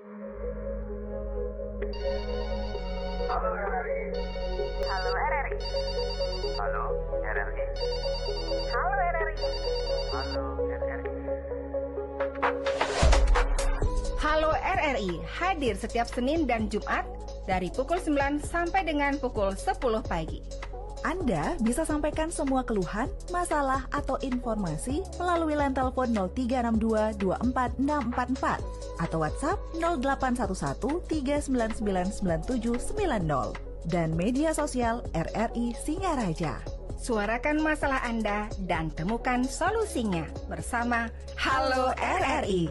Halo RRI. Halo RRI. Halo RRI. Halo RRI. Halo RRI. Halo RRI hadir setiap Senin dan Jumat dari pukul 9 sampai dengan pukul 10 pagi. Anda bisa sampaikan semua keluhan, masalah, atau informasi melalui line telepon 0362 24644 atau WhatsApp 0811 399 9790 dan media sosial RRI Singaraja. Suarakan masalah Anda dan temukan solusinya bersama Halo RRI.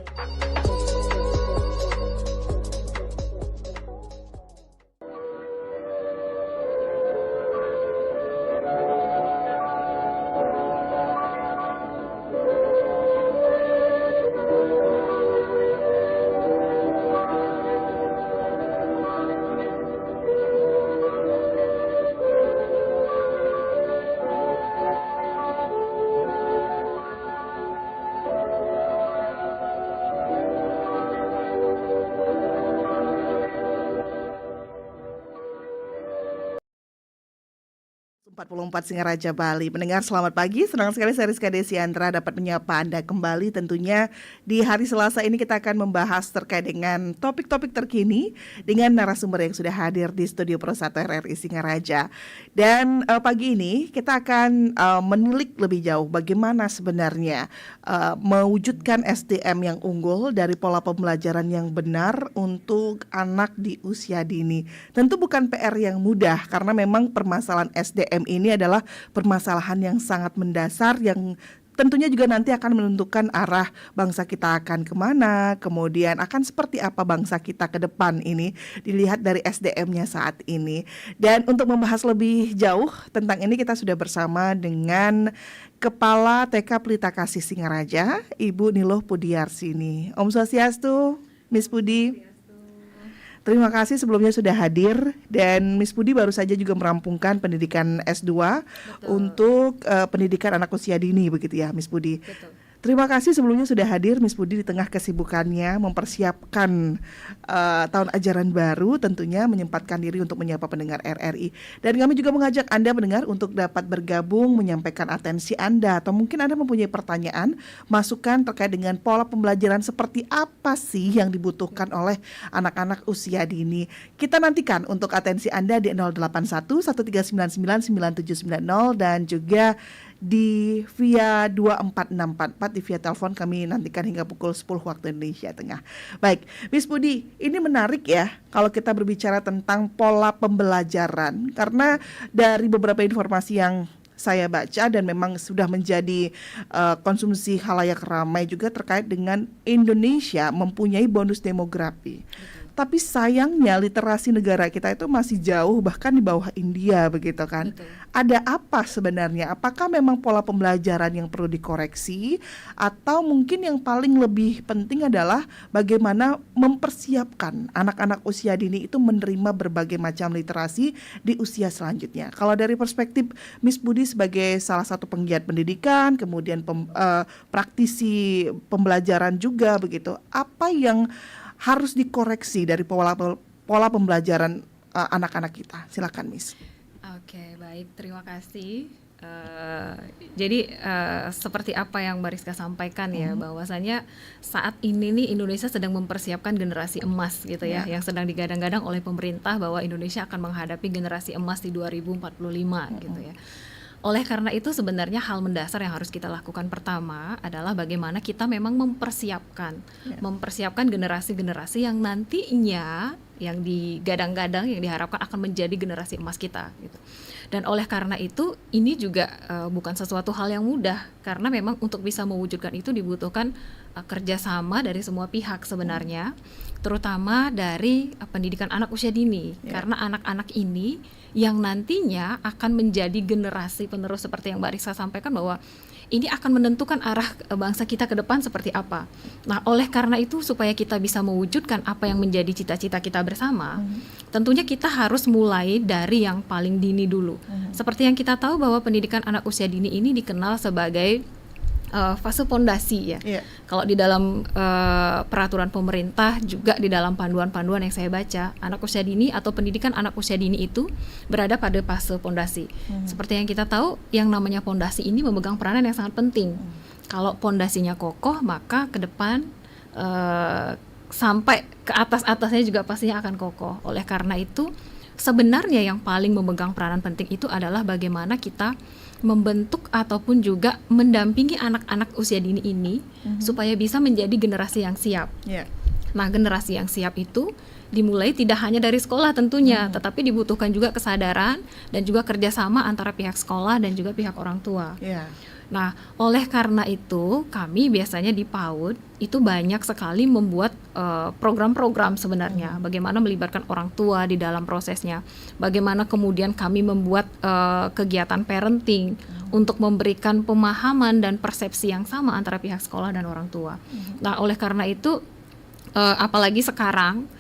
Singaraja Bali. Mendengar selamat pagi, senang sekali saya Rizka Desiandra dapat menyapa Anda kembali. Tentunya di hari Selasa ini kita akan membahas terkait dengan topik-topik terkini dengan narasumber yang sudah hadir di Studio Pro 1 RRI Singaraja. Dan pagi ini kita akan menilik lebih jauh bagaimana sebenarnya mewujudkan SDM yang unggul dari pola pembelajaran yang benar untuk anak di usia dini. Tentu bukan PR yang mudah karena memang permasalahan SDM ini adalah permasalahan yang sangat mendasar yang tentunya juga nanti akan menentukan arah bangsa kita akan kemana, kemudian akan seperti apa bangsa kita ke depan ini dilihat dari SDM-nya saat ini. Dan untuk membahas lebih jauh tentang ini kita sudah bersama dengan Kepala TK Pelita Kasih Singaraja, Ibu Niluh Pudiarsini. Om Swastiastu, Miss Pudi. Terima kasih sebelumnya sudah hadir, dan Miss Pudi baru saja juga merampungkan pendidikan S2. Betul. Untuk pendidikan anak usia dini begitu ya Miss Pudi. Betul. Terima kasih sebelumnya sudah hadir Miss Pudi di tengah kesibukannya mempersiapkan tahun ajaran baru, tentunya menyempatkan diri untuk menyapa pendengar RRI. Dan kami juga mengajak Anda mendengar untuk dapat bergabung, menyampaikan atensi Anda, atau mungkin Anda mempunyai pertanyaan, masukan terkait dengan pola pembelajaran seperti apa sih yang dibutuhkan oleh anak-anak usia dini. Kita nantikan untuk atensi Anda di 081 1399 9790 dan juga di via 24644 di via telepon kami nantikan hingga pukul 10 waktu Indonesia Tengah. Baik, Miss Pudi, ini menarik ya kalau kita berbicara tentang pola pembelajaran, karena dari beberapa informasi yang saya baca dan memang sudah menjadi konsumsi khalayak ramai juga terkait dengan Indonesia mempunyai bonus demografi. Tapi sayangnya literasi negara kita itu masih jauh bahkan di bawah India begitu kan. Betul. Ada apa sebenarnya? Apakah memang pola pembelajaran yang perlu dikoreksi, atau mungkin yang paling lebih penting adalah bagaimana mempersiapkan anak-anak usia dini itu menerima berbagai macam literasi di usia selanjutnya? Kalau dari perspektif Miss Budi sebagai salah satu penggiat pendidikan, kemudian praktisi pembelajaran juga begitu, apa yang harus dikoreksi dari pola pembelajaran anak-anak kita? Silakan Miss. Oke, baik, terima kasih. Jadi seperti apa yang Mbak Rizka sampaikan ya, bahwasanya saat ini nih Indonesia sedang mempersiapkan generasi emas gitu ya, yang sedang digadang-gadang oleh pemerintah bahwa Indonesia akan menghadapi generasi emas di 2045 gitu ya. Oleh karena itu sebenarnya hal mendasar yang harus kita lakukan pertama adalah bagaimana kita memang mempersiapkan generasi-generasi yang nantinya yang digadang-gadang, yang diharapkan akan menjadi generasi emas kita gitu. Dan oleh karena itu ini juga bukan sesuatu hal yang mudah, karena memang untuk bisa mewujudkan itu dibutuhkan kerjasama dari semua pihak sebenarnya, terutama dari pendidikan anak usia dini, karena anak-anak ini yang nantinya akan menjadi generasi penerus seperti yang Mbak Rizka sampaikan, bahwa ini akan menentukan arah bangsa kita ke depan seperti apa. Nah, oleh karena itu supaya kita bisa mewujudkan apa yang menjadi cita-cita kita bersama, tentunya kita harus mulai dari yang paling dini dulu. Seperti yang kita tahu bahwa pendidikan anak usia dini ini dikenal sebagai fase pondasi ya. Iya. Kalau di dalam peraturan pemerintah juga di dalam panduan-panduan yang saya baca, anak usia dini atau pendidikan anak usia dini itu berada pada fase pondasi. Seperti yang kita tahu, yang namanya pondasi ini memegang peranan yang sangat penting. Kalau pondasinya kokoh, maka ke depan sampai ke atas-atasnya juga pastinya akan kokoh. Oleh karena itu, sebenarnya yang paling memegang peranan penting itu adalah bagaimana kita membentuk ataupun juga mendampingi anak-anak usia dini ini supaya bisa menjadi generasi yang siap. Yeah. Nah, generasi yang siap itu dimulai tidak hanya dari sekolah tentunya, tetapi dibutuhkan juga kesadaran dan juga kerjasama antara pihak sekolah dan juga pihak orang tua. Yeah. Nah, oleh karena itu kami biasanya di PAUD itu banyak sekali membuat program-program sebenarnya, bagaimana melibatkan orang tua di dalam prosesnya, bagaimana kemudian kami membuat kegiatan parenting untuk memberikan pemahaman dan persepsi yang sama antara pihak sekolah dan orang tua. Nah, oleh karena itu apalagi sekarang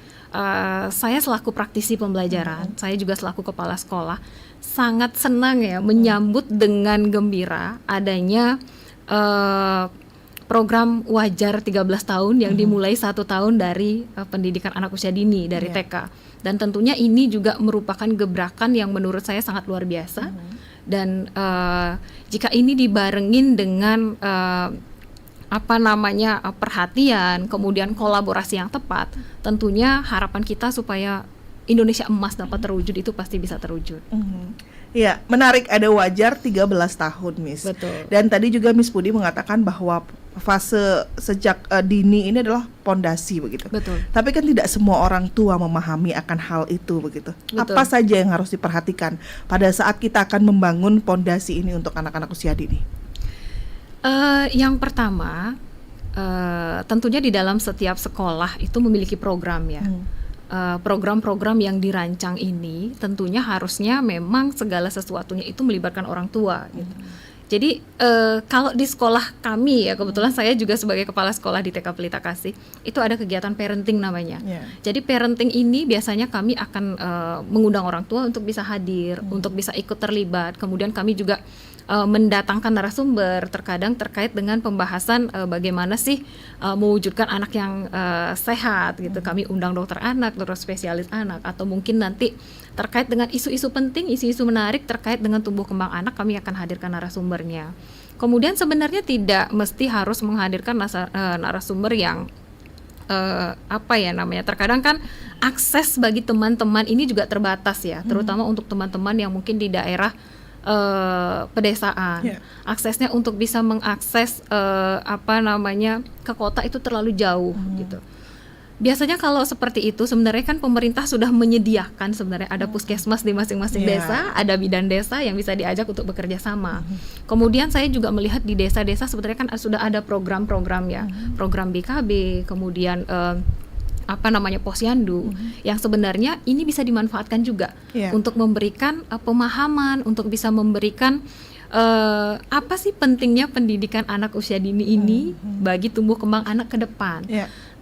saya selaku praktisi pembelajaran, saya juga selaku kepala sekolah sangat senang ya menyambut dengan gembira adanya program wajar 13 tahun yang dimulai 1 tahun dari pendidikan anak usia dini dari TK. Dan tentunya ini juga merupakan gebrakan yang menurut saya sangat luar biasa. Dan jika ini dibarengin dengan perhatian, kemudian kolaborasi yang tepat, tentunya harapan kita supaya Indonesia emas dapat terwujud itu pasti bisa terwujud. Iya, menarik, ada wajar 13 tahun, Miss. Betul. Dan tadi juga Miss Pudi mengatakan bahwa fase sejak dini ini adalah pondasi begitu. Betul. Tapi kan tidak semua orang tua memahami akan hal itu begitu. Betul. Apa saja yang harus diperhatikan pada saat kita akan membangun pondasi ini untuk anak-anak usia dini? Yang pertama, tentunya di dalam setiap sekolah itu memiliki program ya. Program-program yang dirancang ini tentunya harusnya memang segala sesuatunya itu melibatkan orang tua gitu. Jadi kalau di sekolah kami ya, kebetulan saya juga sebagai kepala sekolah di TK Pelita Kasih, itu ada kegiatan parenting namanya. Jadi parenting ini biasanya kami akan mengundang orang tua untuk bisa hadir, untuk bisa ikut terlibat. Kemudian kami juga mendatangkan narasumber terkadang terkait dengan pembahasan bagaimana sih mewujudkan anak yang sehat gitu. Kami undang dokter anak, dokter spesialis anak, atau mungkin nanti terkait dengan isu-isu penting, isu-isu menarik terkait dengan tumbuh kembang anak, kami akan hadirkan narasumbernya. Kemudian sebenarnya tidak mesti harus menghadirkan narasumber yang terkadang kan akses bagi teman-teman ini juga terbatas ya, terutama untuk teman-teman yang mungkin di daerah pedesaan. Aksesnya untuk bisa mengakses ke kota itu terlalu jauh gitu. Biasanya kalau seperti itu sebenarnya kan pemerintah sudah menyediakan sebenarnya ada puskesmas di masing-masing desa, ada bidan desa yang bisa diajak untuk bekerja sama. Kemudian saya juga melihat di desa-desa sebenarnya kan sudah ada program-program ya, program BKB, kemudian posyandu yang sebenarnya ini bisa dimanfaatkan juga untuk memberikan pemahaman, untuk bisa memberikan apa sih pentingnya pendidikan anak usia dini ini bagi tumbuh kembang anak ke depan.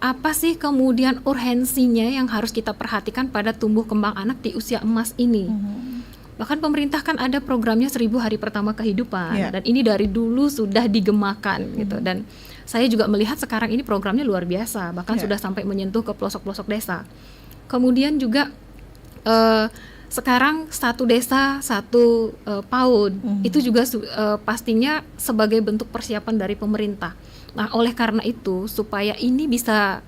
Apa sih kemudian urgensinya yang harus kita perhatikan pada tumbuh kembang anak di usia emas ini. Bahkan pemerintah kan ada programnya 1000 hari pertama kehidupan, dan ini dari dulu sudah digemakan gitu. Dan saya juga melihat sekarang ini programnya luar biasa, bahkan sudah sampai menyentuh ke pelosok-pelosok desa. Kemudian juga sekarang 1 desa 1 PAUD itu juga pastinya sebagai bentuk persiapan dari pemerintah. Nah, oleh karena itu supaya ini bisa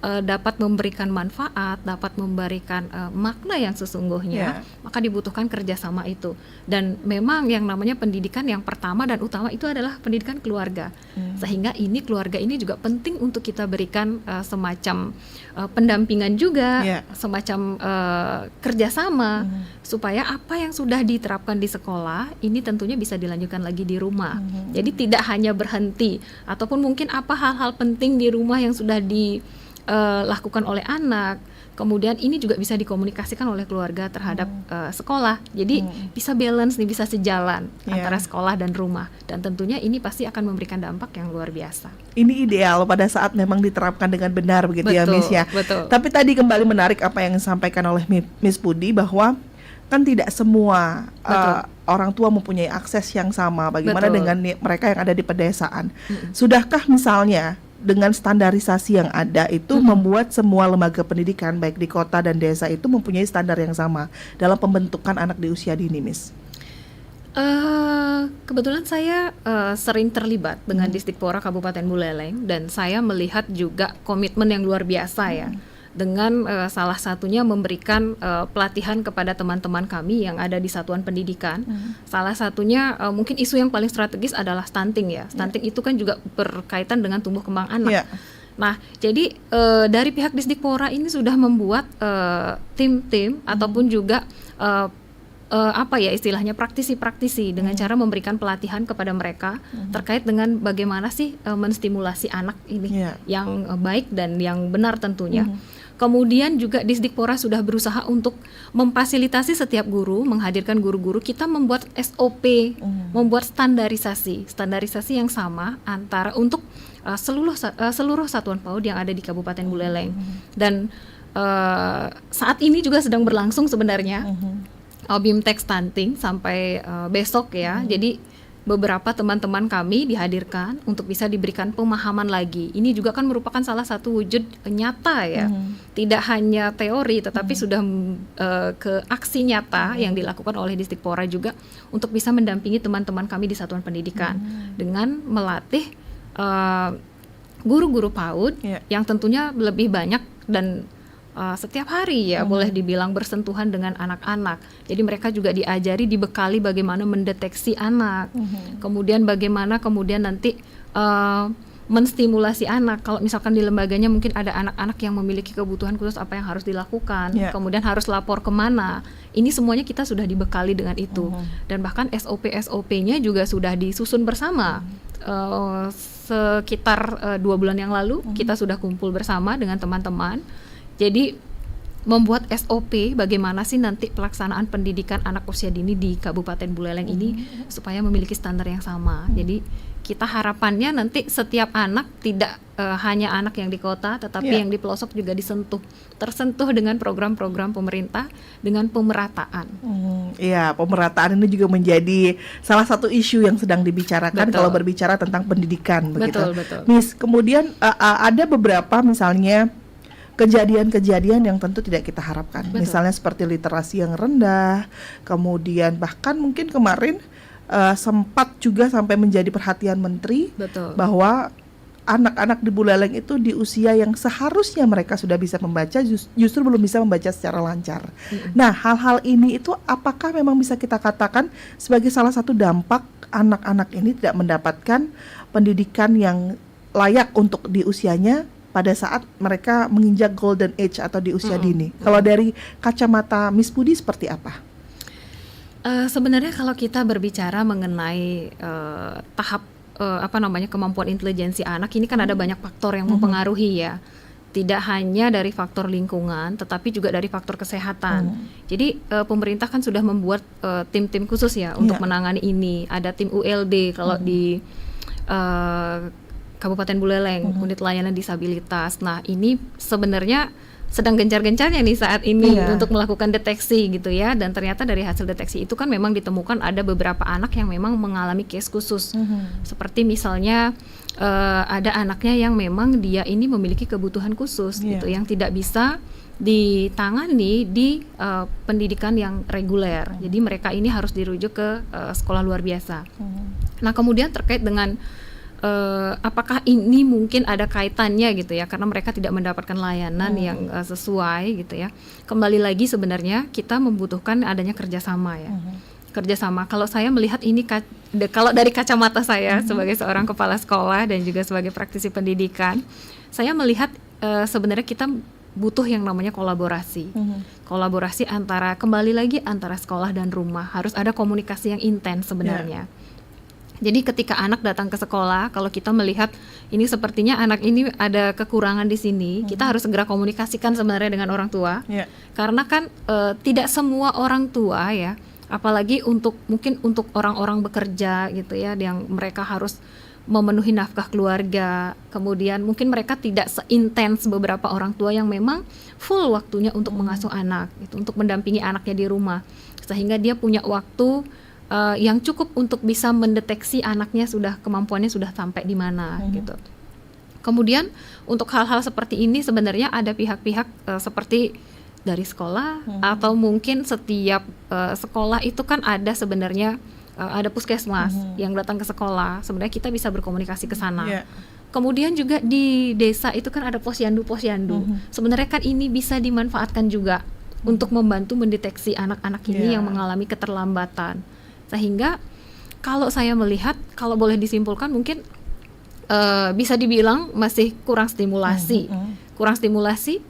dapat memberikan manfaat, dapat memberikan makna yang sesungguhnya, maka dibutuhkan kerjasama itu. Dan memang yang namanya pendidikan yang pertama dan utama itu adalah pendidikan keluarga. Sehingga ini keluarga ini juga penting untuk kita berikan semacam pendampingan juga, semacam kerjasama, supaya apa yang sudah diterapkan di sekolah ini tentunya bisa dilanjutkan lagi di rumah. Jadi tidak hanya berhenti, ataupun mungkin apa hal-hal penting di rumah yang sudah dilakukan oleh anak, kemudian ini juga bisa dikomunikasikan oleh keluarga terhadap sekolah. Jadi bisa balance nih, bisa sejalan antara sekolah dan rumah. Dan tentunya ini pasti akan memberikan dampak yang luar biasa. Ini ideal pada saat memang diterapkan dengan benar begitu, betul, ya Miss ya. Betul. Tapi tadi kembali menarik apa yang disampaikan oleh Miss Pudi, bahwa kan tidak semua Betul. orang tua mempunyai akses yang sama. Bagaimana Betul. dengan mereka yang ada di pedesaan? Sudahkah misalnya dengan standarisasi yang ada itu membuat semua lembaga pendidikan baik di kota dan desa itu mempunyai standar yang sama dalam pembentukan anak di usia dini, Miss? Kebetulan saya sering terlibat dengan Disdikpora Kabupaten Buleleng, dan saya melihat juga komitmen yang luar biasa ya, dengan salah satunya memberikan pelatihan kepada teman-teman kami yang ada di satuan pendidikan. Salah satunya mungkin isu yang paling strategis adalah stunting ya. Stunting itu kan juga berkaitan dengan tumbuh kembang anak. Nah, jadi dari pihak Disdikpora ini sudah membuat tim-tim ataupun juga apa ya istilahnya praktisi-praktisi dengan cara memberikan pelatihan kepada mereka terkait dengan bagaimana sih menstimulasi anak ini yang baik dan yang benar tentunya. Kemudian juga Disdikpora sudah berusaha untuk memfasilitasi setiap guru, menghadirkan guru-guru, kita membuat SOP, membuat standarisasi yang sama antara untuk seluruh satuan PAUD yang ada di Kabupaten Buleleng. Dan saat ini juga sedang berlangsung sebenarnya BIMTEK stunting sampai besok ya. Jadi beberapa teman-teman kami dihadirkan untuk bisa diberikan pemahaman lagi. Ini juga kan merupakan salah satu wujud nyata ya. Tidak hanya teori tetapi sudah ke aksi nyata yang dilakukan oleh Disdikpora juga untuk bisa mendampingi teman-teman kami di satuan pendidikan dengan melatih guru-guru PAUD yang tentunya lebih banyak dan setiap hari ya boleh dibilang bersentuhan dengan anak-anak. Jadi mereka juga diajari, dibekali bagaimana mendeteksi anak, kemudian bagaimana nanti menstimulasi anak. Kalau misalkan di lembaganya mungkin ada anak-anak yang memiliki kebutuhan khusus, apa yang harus dilakukan, kemudian harus lapor kemana. Ini semuanya kita sudah dibekali dengan itu. Dan bahkan SOP-SOP-nya juga sudah disusun bersama. Sekitar 2 bulan yang lalu kita sudah kumpul bersama dengan teman-teman. Jadi membuat SOP bagaimana sih nanti pelaksanaan pendidikan anak usia dini di Kabupaten Buleleng ini supaya memiliki standar yang sama. Jadi kita harapannya nanti setiap anak tidak hanya anak yang di kota, tetapi yang di pelosok juga tersentuh dengan program-program pemerintah dengan pemerataan. Iya, pemerataan ini juga menjadi salah satu isu yang sedang dibicarakan kalau berbicara tentang pendidikan. Betul. Miss, kemudian ada beberapa misalnya kejadian-kejadian yang tentu tidak kita harapkan. Misalnya seperti literasi yang rendah, kemudian bahkan mungkin kemarin sempat juga sampai menjadi perhatian Menteri bahwa anak-anak di Buleleng itu di usia yang seharusnya mereka sudah bisa membaca justru belum bisa membaca secara lancar. Nah, hal-hal ini itu apakah memang bisa kita katakan sebagai salah satu dampak anak-anak ini tidak mendapatkan pendidikan yang layak untuk di usianya pada saat mereka menginjak golden age atau di usia dini? Kalau dari kacamata Miss Budi seperti apa? Sebenarnya kalau kita berbicara mengenai tahap kemampuan intelijensi anak, ini kan ada banyak faktor yang mempengaruhi ya. Tidak hanya dari faktor lingkungan, tetapi juga dari faktor kesehatan. Jadi pemerintah kan sudah membuat tim-tim khusus ya untuk menangani ini. Ada tim ULD kalau di Kabupaten Buleleng, unit layanan disabilitas. Nah, ini sebenarnya sedang gencar-gencarnya nih saat ini untuk melakukan deteksi gitu ya. Dan ternyata dari hasil deteksi itu kan memang ditemukan ada beberapa anak yang memang mengalami case khusus. Seperti misalnya ada anaknya yang memang dia ini memiliki kebutuhan khusus gitu, yang tidak bisa ditangani di pendidikan yang reguler. Jadi mereka ini harus dirujuk ke sekolah luar biasa. Nah, kemudian terkait dengan apakah ini mungkin ada kaitannya gitu ya, karena mereka tidak mendapatkan layanan yang sesuai gitu ya. Kembali lagi sebenarnya kita membutuhkan adanya kerjasama ya. Kerjasama. Kalau saya melihat ini kalau dari kacamata saya sebagai seorang kepala sekolah dan juga sebagai praktisi pendidikan, saya melihat sebenarnya kita butuh yang namanya kolaborasi. Kolaborasi kembali lagi antara sekolah dan rumah. Harus ada komunikasi yang intens sebenarnya. Jadi ketika anak datang ke sekolah, kalau kita melihat ini sepertinya anak ini ada kekurangan di sini, kita harus segera komunikasikan sebenarnya dengan orang tua. Karena kan tidak semua orang tua ya, apalagi mungkin untuk orang-orang bekerja gitu ya, yang mereka harus memenuhi nafkah keluarga, kemudian mungkin mereka tidak seintens beberapa orang tua yang memang full waktunya untuk mengasuh anak, gitu, untuk mendampingi anaknya di rumah. sehingga dia punya waktu yang cukup untuk bisa mendeteksi anaknya kemampuannya sudah sampai di mana gitu. Kemudian untuk hal-hal seperti ini sebenarnya ada pihak-pihak seperti dari sekolah atau mungkin setiap sekolah itu kan ada sebenarnya ada puskesmas yang datang ke sekolah. Sebenarnya kita bisa berkomunikasi ke sana. Kemudian juga di desa itu kan ada posyandu. Sebenarnya kan ini bisa dimanfaatkan juga untuk membantu mendeteksi anak-anak ini yang mengalami keterlambatan. Sehingga kalau saya melihat, kalau boleh disimpulkan mungkin bisa dibilang masih kurang stimulasi,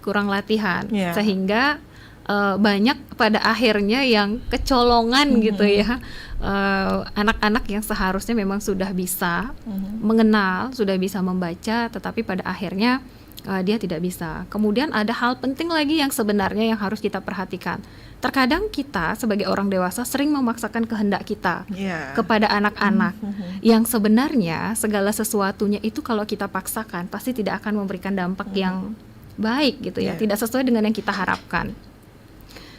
kurang latihan, sehingga banyak pada akhirnya yang kecolongan gitu ya, anak-anak yang seharusnya memang sudah bisa mengenal, sudah bisa membaca, tetapi pada akhirnya dia tidak bisa. Kemudian ada hal penting lagi yang sebenarnya yang harus kita perhatikan. Terkadang kita sebagai orang dewasa sering memaksakan kehendak kita kepada anak-anak, yang sebenarnya segala sesuatunya itu kalau kita paksakan pasti tidak akan memberikan dampak yang baik gitu ya, tidak sesuai dengan yang kita harapkan.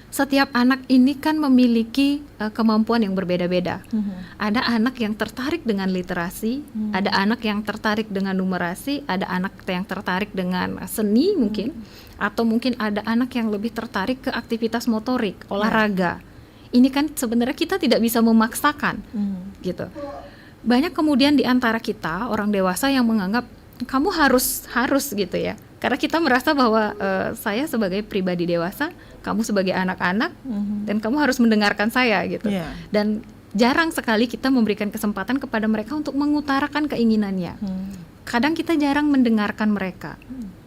Setiap anak ini kan memiliki kemampuan yang berbeda-beda. Ada anak yang tertarik dengan literasi, ada anak yang tertarik dengan numerasi, ada anak yang tertarik dengan seni mungkin, atau mungkin ada anak yang lebih tertarik ke aktivitas motorik, olahraga. Ini kan sebenarnya kita tidak bisa memaksakan, gitu. Banyak kemudian di antara kita orang dewasa yang menganggap kamu harus gitu ya. Karena kita merasa bahwa saya sebagai pribadi dewasa, kamu sebagai anak-anak, dan kamu harus mendengarkan saya gitu. Dan jarang sekali kita memberikan kesempatan kepada mereka untuk mengutarakan keinginannya. Kadang kita jarang mendengarkan mereka.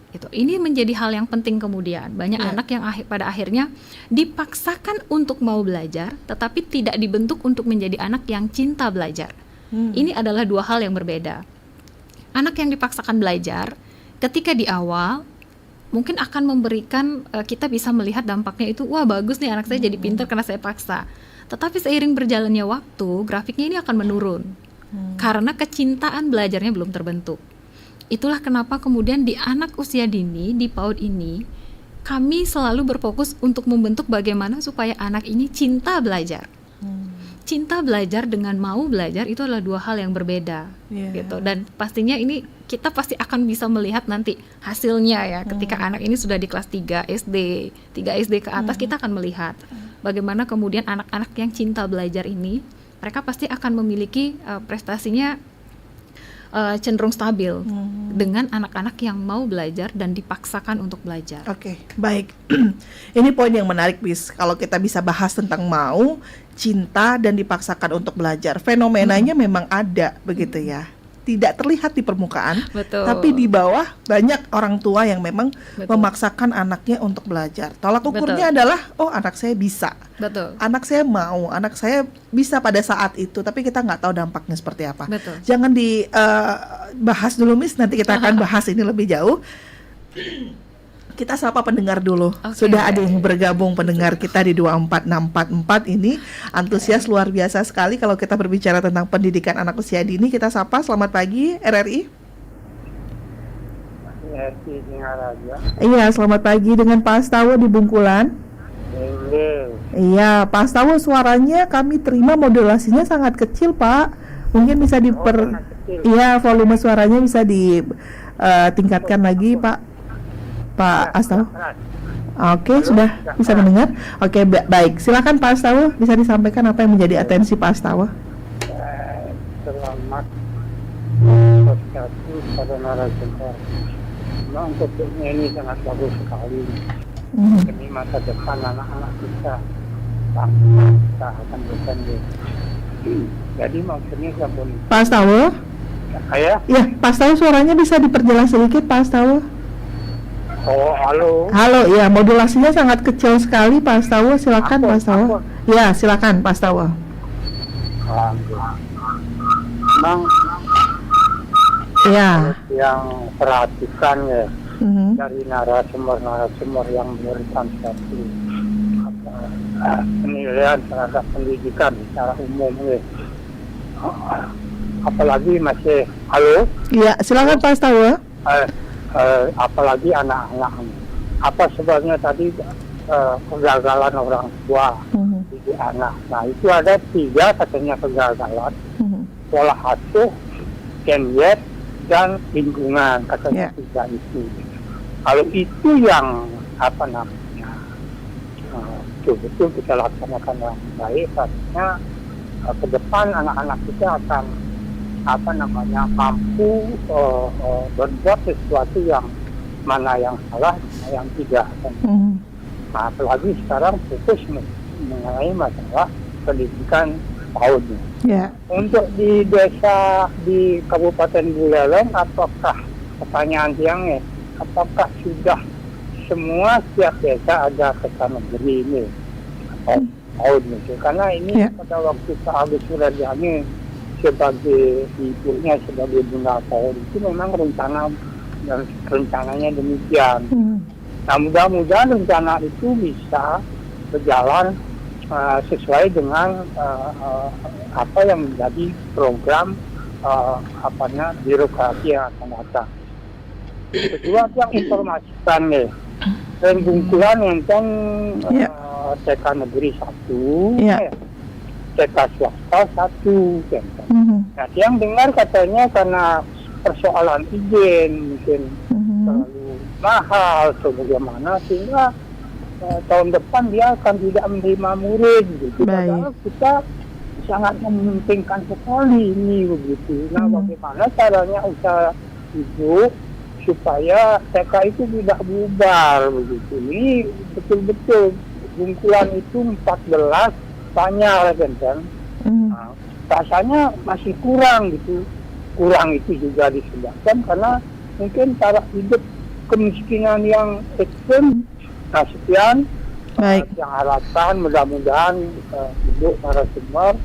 Gitu. Ini menjadi hal yang penting kemudian. Banyak anak yang pada akhirnya dipaksakan untuk mau belajar, tetapi tidak dibentuk untuk menjadi anak yang cinta belajar. Ini adalah dua hal yang berbeda. Anak yang dipaksakan belajar, ketika di awal mungkin akan memberikan kita bisa melihat dampaknya itu, wah bagus nih anak saya jadi pintar karena saya paksa. Tetapi seiring berjalannya waktu, grafiknya ini akan menurun karena kecintaan belajarnya belum terbentuk. Itulah kenapa kemudian di anak usia dini, di PAUD ini, kami selalu berfokus untuk membentuk bagaimana supaya anak ini cinta belajar. Cinta belajar dengan mau belajar itu adalah dua hal yang berbeda, gitu. Dan pastinya ini kita pasti akan bisa melihat nanti hasilnya ya, ketika anak ini sudah di kelas 3 SD ke atas, kita akan melihat bagaimana kemudian anak-anak yang cinta belajar ini, mereka pasti akan memiliki prestasinya cenderung stabil dengan anak-anak yang mau belajar dan dipaksakan untuk belajar. Oke, baik. Ini poin yang menarik, Bis. Kalau kita bisa bahas tentang mau, cinta, dan dipaksakan untuk belajar, fenomenanya memang ada, begitu ya. Tidak terlihat di permukaan, tapi di bawah banyak orang tua yang memang memaksakan anaknya untuk belajar. Tolak ukurnya adalah, oh anak saya bisa, anak saya mau, anak saya bisa pada saat itu, tapi kita nggak tahu dampaknya seperti apa. Jangan dibahas dulu, Miss, nanti kita akan bahas ini lebih jauh. Kita sapa pendengar dulu. Sudah ada yang bergabung, pendengar kita di 24644 ini antusias luar biasa sekali kalau kita berbicara tentang pendidikan anak usia dini. Kita sapa, selamat pagi RRI. Iya, selamat pagi dengan Pak Astawa di Bungkulan. Iya, Pak Astawa, suaranya kami terima modulasinya sangat kecil, Pak. Mungkin bisa iya, volume suaranya bisa ditingkatkan lagi, Pak Astawa. Oke, sudah bisa mendengar. Oke, baik. Silakan Pak Astawa, bisa disampaikan apa yang menjadi atensi Pak Astawa. Selamat sosialisasi pada narasumber. Memang topiknya ini sangat bagus sekali. Demi masa depan anak-anak kita akan bertanding. Jadi maksudnya saya boleh. Pak Astawa? Ya, Pak Astawa, suaranya bisa diperjelas sedikit, Pak Astawa. Oh, halo. Halo, ya, modulasinya sangat kecil sekali, Pak Astawa. Silakan, Pak Astawa. Ya, silakan, Pak Astawa. Memang yang perhatikan ya dari narasumber yang memberikan satu penilaian terhadap pendidikan secara umum ya. Apalagi masih halo. Ya, silakan Pak Astawa. Apalagi anak-anak. Apa sebabnya tadi kegagalan orang tua di di anak. Nah itu ada 3 katanya kegagalan, pola asuh, diet, dan lingkungan katanya 3 itu. Kalau itu yang betul-betul kita laksanakan yang baik, artinya ke depan anak-anak kita akan mampu berbuat sesuatu yang mana yang salah, mana yang tidak. Nah, apalagi sekarang fokus mengenai masalah pendidikan PAUD. Untuk di desa di Kabupaten Buleleng, apakah pertanyaan siangnya, apakah sudah semua setiap desa ada kesan negeri ini atau PAUD itu? Karena ini pada waktu Pak Agus Suryadi sebagai ibunya, sebagai bunda PAUD itu memang rencananya demikian. Nah, mudah-mudahan rencana itu bisa berjalan sesuai dengan apa yang menjadi program birokrasi yang akan datang. Kedua, yang informasikan nih, dan Bungkulan enten TK negeri 1, TK swasta 1. Nah, yang dengar katanya karena persoalan izin mungkin terlalu mahal atau bagaimana, sehingga tahun depan dia akan tidak menerima murid gitu. Padahal kita sangat mementingkan sekali ini begitu. Nah, bagaimana caranya usaha ibu supaya TK itu tidak bubar begitu. Ini betul-betul Bungkulan itu 14 banyak kan. Nah, rasanya masih kurang gitu. Kurang itu juga disebabkan karena mungkin taraf hidup kemiskinan yang ekstrem. Nah, sekian yang harapan, mudah-mudahan ibu narasumber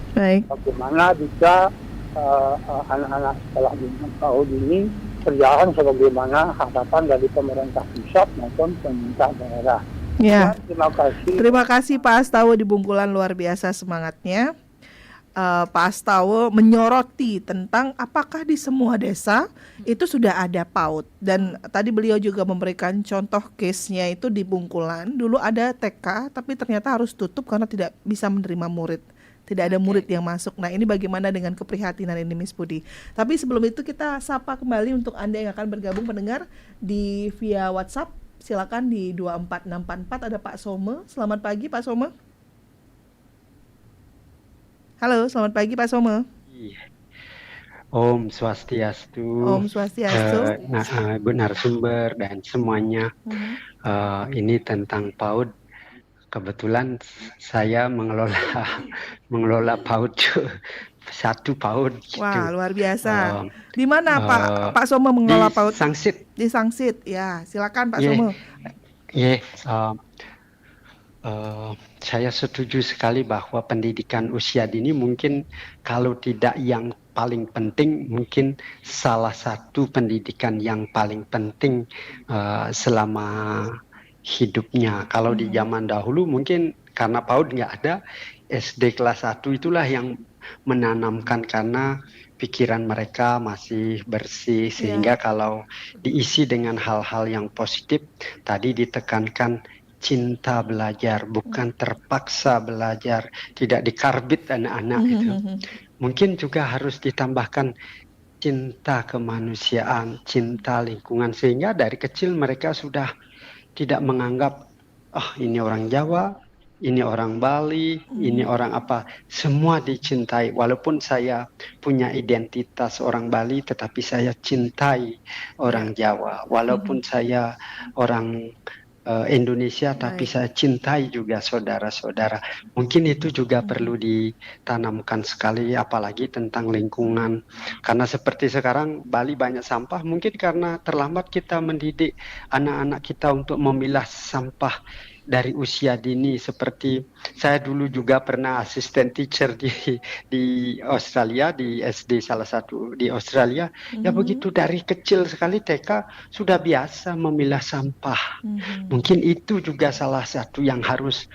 bagaimana bisa anak-anak sekolah PAUD ini berjalan sebagaimana harapan dari pemerintah pusat maupun pemerintah daerah. Terima kasih Pak Astawa di Bungkulan, luar biasa semangatnya. Pak Astawa menyoroti tentang apakah di semua desa itu sudah ada PAUD, dan tadi beliau juga memberikan contoh case-nya itu di Bungkulan. Dulu ada TK tapi ternyata harus tutup karena tidak bisa menerima murid, tidak ada murid yang masuk. Nah, ini bagaimana dengan keprihatinan ini, Miss Budi? Tapi sebelum itu kita sapa kembali untuk Anda yang akan bergabung pendengar di via WhatsApp. Silakan di 24644 ada Pak Some. Selamat pagi Pak Some. Halo, selamat pagi Pak Some. Om Swastiastu. Om Swastiastu. Bu narasumber dan semuanya. Ini tentang PAUD. Kebetulan saya mengelola PAUD, 1 PAUD. Gitu. Wah, luar biasa. Di mana Pak Some mengelola PAUD? Di Sangsit. Ya, silakan Pak Some. Saya setuju sekali bahwa pendidikan usia dini mungkin kalau tidak yang paling penting, mungkin salah satu pendidikan yang paling penting selama hidupnya. Kalau di zaman dahulu mungkin karena PAUD nggak ada, SD kelas 1 itulah yang menanamkan karena pikiran mereka masih bersih, sehingga kalau diisi dengan hal-hal yang positif, tadi ditekankan cinta belajar, bukan terpaksa belajar, tidak dikarbit anak-anak itu. Mungkin juga harus ditambahkan cinta kemanusiaan, cinta lingkungan, sehingga dari kecil mereka sudah tidak menganggap ini orang Jawa, ini orang Bali, ini orang apa, semua dicintai. Walaupun saya punya identitas orang Bali, tetapi saya cintai orang Jawa. Walaupun saya orang Indonesia, tapi saya cintai juga saudara-saudara. Mungkin itu juga perlu ditanamkan sekali, apalagi tentang lingkungan. Karena seperti sekarang Bali banyak sampah, mungkin karena terlambat kita mendidik anak-anak kita untuk memilah sampah dari usia dini. Seperti saya dulu juga pernah asisten teacher di Australia, di SD salah satu di Australia. Ya begitu, dari kecil sekali TK sudah biasa memilah sampah. Mungkin itu juga salah satu yang harus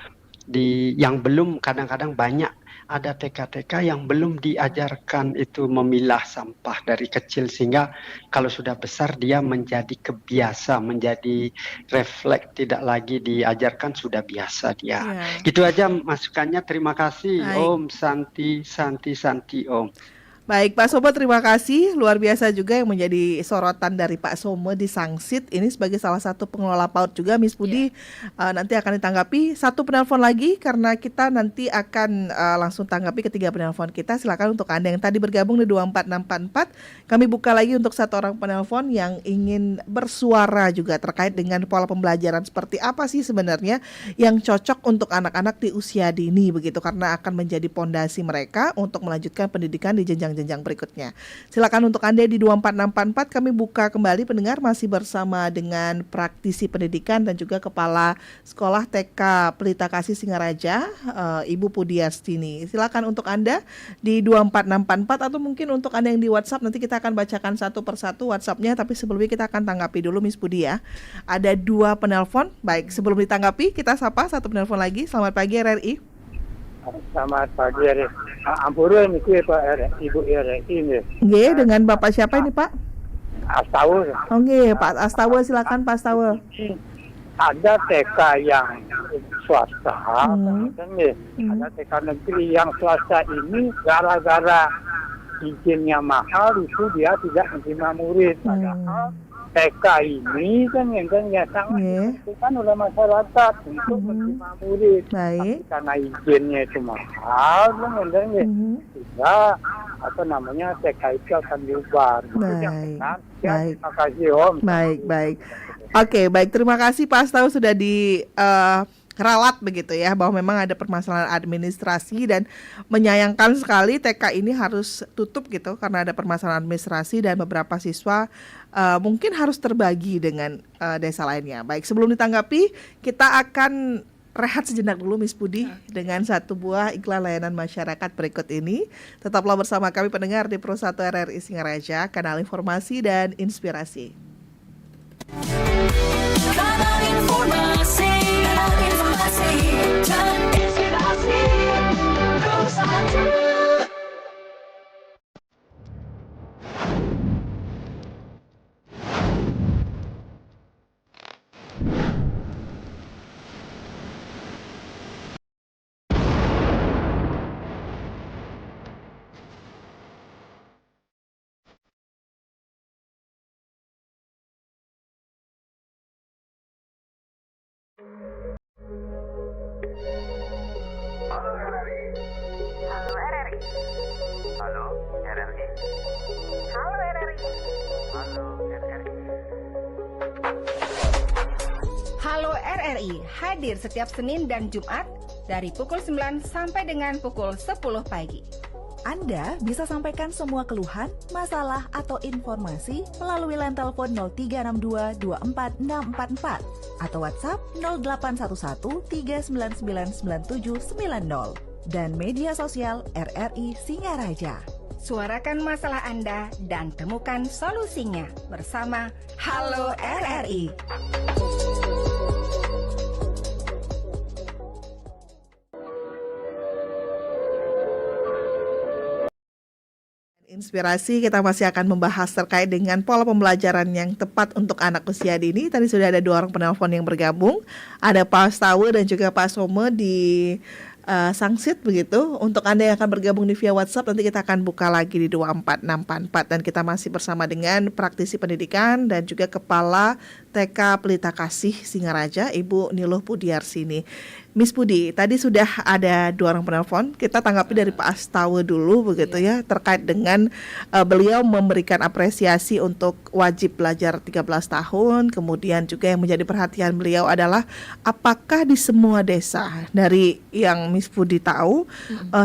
yang belum, kadang-kadang banyak ada TK-TK yang belum diajarkan itu memilah sampah dari kecil, sehingga kalau sudah besar dia menjadi kebiasa, menjadi refleks, tidak lagi diajarkan, sudah biasa dia. Ya. Gitu aja masukannya. Terima kasih. Baik. Om Santi Om. Baik, Pak Somo, terima kasih. Luar biasa juga yang menjadi sorotan dari Pak Somo di Sangsit. Ini sebagai salah satu pengelola PAUD juga, Miss Budi. Nanti akan ditanggapi. Satu penelpon lagi, karena kita nanti akan langsung tanggapi ketiga penelpon kita. Silakan untuk Anda yang tadi bergabung di 24644. Kami buka lagi untuk satu orang penelpon yang ingin bersuara juga terkait dengan pola pembelajaran seperti apa sih sebenarnya yang cocok untuk anak-anak di usia dini begitu, karena akan menjadi pondasi mereka untuk melanjutkan pendidikan di jenjang berikutnya. Silakan untuk Anda di 24644. Kami buka kembali pendengar, masih bersama dengan praktisi pendidikan dan juga Kepala Sekolah TK Pelita Kasih Singaraja, Ibu Pudiastini. Silakan untuk Anda di 24644 atau mungkin untuk Anda yang di WhatsApp, nanti kita akan bacakan satu persatu WhatsApp-nya, tapi sebelumnya kita akan tanggapi dulu Miss Budi ya. Ada 2 penelpon. Baik, sebelum ditanggapi kita sapa satu penelpon lagi. Selamat pagi RRI. Selamat pagi, Ampura ini Pak Ibu RRI ini. Nggih, dengan Bapak siapa ini Pak? Astawa. Oh nggih, Pak Astawa, silakan Pak Astawa. Ada TK yang swasta, kan ya. Ada TK negeri yang swasta ini gara-gara izinnya mahal itu dia tidak menerima murid. Padahal TK ini kan yang sangat dibutuhkan oleh masyarakat untuk menerima murid. Baik. Tapi karena izinnya itu mahal, kan sehingga TK itu akan diubah. Baik. Terima kasih Om. Baik. Oke, baik. Terima kasih Pak Astawa sudah di ralat begitu ya, bahwa memang ada permasalahan administrasi dan menyayangkan sekali TK ini harus tutup gitu karena ada permasalahan administrasi dan beberapa siswa mungkin harus terbagi dengan desa lainnya. Baik, sebelum ditanggapi kita akan rehat sejenak dulu Miss Budi dengan satu buah iklan layanan masyarakat berikut ini. Tetaplah bersama kami pendengar di Pro 1 RRI Singaraja, kanal informasi dan inspirasi. Kanal informasi dan inspirasi Pro 1. Halo RRI. Halo RRI. Halo RRI. Halo RRI. Halo RRI. Halo RRI hadir setiap Senin dan Jumat dari pukul 9 sampai dengan pukul 10 pagi. Anda bisa sampaikan semua keluhan, masalah, atau informasi melalui line telepon 0362 24644 atau WhatsApp 0811 399 9790 dan media sosial RRI Singaraja. Suarakan masalah Anda dan temukan solusinya bersama Halo RRI. Inspirasi, kita masih akan membahas terkait dengan pola pembelajaran yang tepat untuk anak usia dini. Tadi sudah ada 2 orang penelpon yang bergabung, ada Pak Astawa dan juga Pak Somo di Sangsit begitu. Untuk Anda yang akan bergabung di via WhatsApp, nanti kita akan buka lagi di 24644 dan kita masih bersama dengan praktisi pendidikan dan juga Kepala TK Pelita Kasih Singaraja, Ibu Niluh Pudiarsini. Miss Budi, tadi sudah ada 2 orang penelpon. Kita tanggapi dari Pak Astawa dulu begitu ya, terkait dengan beliau memberikan apresiasi untuk wajib belajar 13 tahun. Kemudian juga yang menjadi perhatian beliau adalah apakah di semua desa, dari yang Miss Budi tahu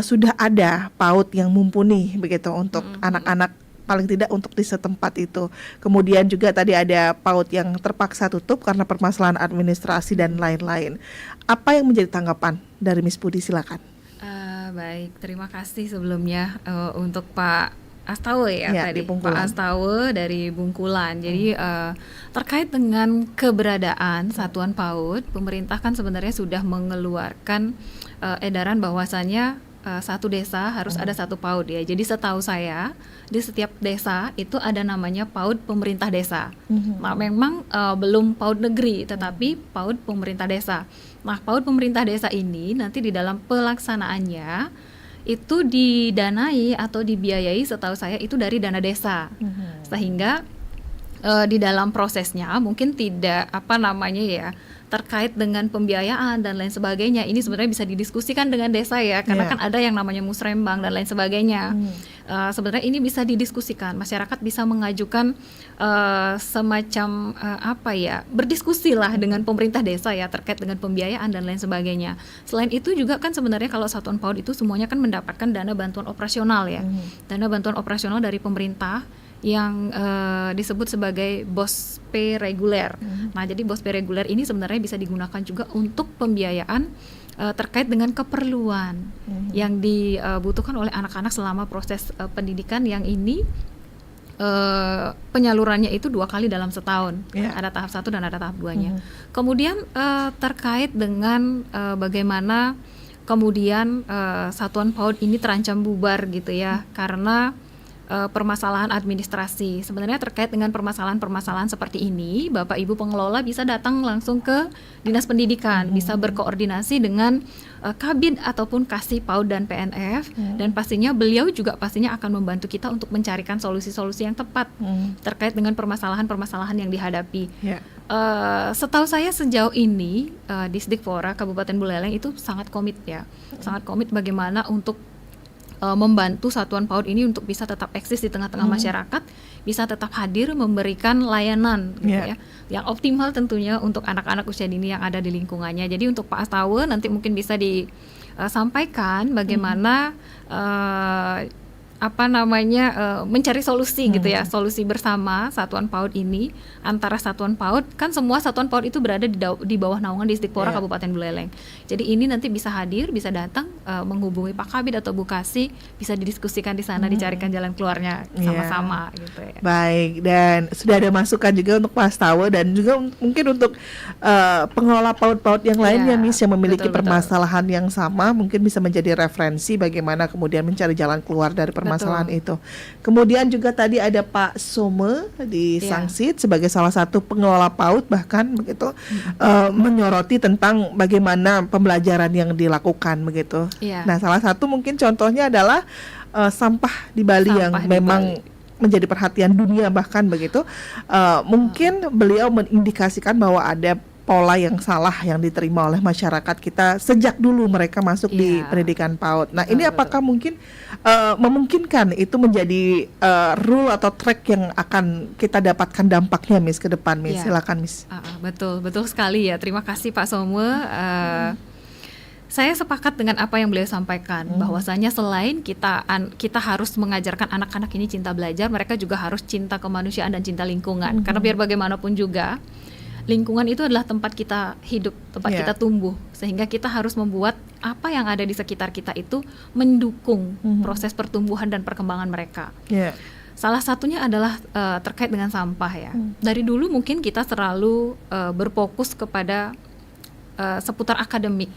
sudah ada PAUD yang mumpuni begitu untuk anak-anak, paling tidak untuk di setempat itu. Kemudian juga tadi ada PAUD yang terpaksa tutup karena permasalahan administrasi dan lain-lain. Apa yang menjadi tanggapan dari Miss Budi, silakan. Baik, terima kasih sebelumnya untuk Pak Astawa ya tadi, Pak Astawa dari Bungkulan. Jadi terkait dengan keberadaan Satuan PAUD, pemerintah kan sebenarnya sudah mengeluarkan edaran bahwasannya satu desa harus ada satu PAUD ya. Jadi setahu saya di setiap desa itu ada namanya PAUD pemerintah desa. Nah, memang belum PAUD negeri, tetapi PAUD pemerintah desa. Nah, PAUD pemerintah desa ini nanti di dalam pelaksanaannya itu didanai atau dibiayai setahu saya itu dari dana desa. Sehingga di dalam prosesnya mungkin tidak terkait dengan pembiayaan dan lain sebagainya. Ini sebenarnya bisa didiskusikan dengan desa ya, karena kan ada yang namanya musrembang dan lain sebagainya. Sebenarnya ini bisa didiskusikan. Masyarakat bisa mengajukan semacam berdiskusi lah dengan pemerintah desa ya terkait dengan pembiayaan dan lain sebagainya. Selain itu juga kan sebenarnya kalau satuan PAUD itu semuanya kan mendapatkan dana bantuan operasional ya. Dana bantuan operasional dari pemerintah yang disebut sebagai BOS P reguler. Nah, jadi BOS P reguler ini sebenarnya bisa digunakan juga untuk pembiayaan terkait dengan keperluan yang dibutuhkan oleh anak-anak selama proses pendidikan yang ini penyalurannya itu 2 kali dalam setahun. Ada tahap 1 dan ada tahap 2-nya. Kemudian terkait dengan bagaimana kemudian satuan PAUD ini terancam bubar gitu ya, karena permasalahan administrasi. Sebenarnya terkait dengan permasalahan-permasalahan seperti ini, Bapak Ibu pengelola bisa datang langsung ke Dinas Pendidikan, bisa berkoordinasi dengan Kabid ataupun Kasih PAUD dan PNF, dan pastinya beliau juga pastinya akan membantu kita untuk mencarikan solusi-solusi yang tepat terkait dengan permasalahan-permasalahan yang dihadapi. Setahu saya sejauh ini Disdikpora Kabupaten Buleleng itu sangat komit ya, sangat komit bagaimana untuk membantu satuan PAUD ini untuk bisa tetap eksis di tengah-tengah masyarakat, bisa tetap hadir memberikan layanan gitu ya, yang optimal tentunya untuk anak-anak usia dini yang ada di lingkungannya. Jadi untuk Pak Astawa nanti mungkin bisa disampaikan bagaimana mencari solusi gitu ya, solusi bersama satuan PAUD ini, antara satuan PAUD, kan semua satuan PAUD itu berada di bawah naungan Disdikpora Kabupaten Buleleng. Jadi ini nanti bisa hadir, bisa datang menghubungi Pak Kabid atau Bu Kasih, bisa didiskusikan di sana, dicarikan jalan keluarnya sama-sama gitu ya. Baik, dan sudah ada masukan juga untuk Pak Astawa dan juga mungkin untuk pengelola PAUD-PAUD yang lainnya Miss yang memiliki permasalahan yang sama, mungkin bisa menjadi referensi bagaimana kemudian mencari jalan keluar dari permasalahan itu. Kemudian juga tadi ada Pak Some di Sangsit sebagai salah satu pengelola PAUD bahkan begitu menyoroti tentang bagaimana pembelajaran yang dilakukan begitu. Nah, salah satu mungkin contohnya adalah sampah di Bali yang memang menjadi perhatian dunia bahkan begitu. Mungkin beliau mengindikasikan bahwa ada pola yang salah yang diterima oleh masyarakat kita sejak dulu mereka masuk di pendidikan PAUD. Nah, ini apakah mungkin memungkinkan itu menjadi rule atau track yang akan kita dapatkan dampaknya Miss ke depan Miss? Silakan Miss. Betul sekali ya. Terima kasih Pak Some. Saya sepakat dengan apa yang beliau sampaikan, bahwasanya selain kita harus mengajarkan anak-anak ini cinta belajar, mereka juga harus cinta kemanusiaan dan cinta lingkungan. Karena biar bagaimanapun juga lingkungan itu adalah tempat kita hidup, tempat kita tumbuh, sehingga kita harus membuat apa yang ada di sekitar kita itu mendukung proses pertumbuhan dan perkembangan mereka. Salah satunya adalah terkait dengan sampah ya. Dari dulu mungkin kita selalu berfokus kepada seputar akademik.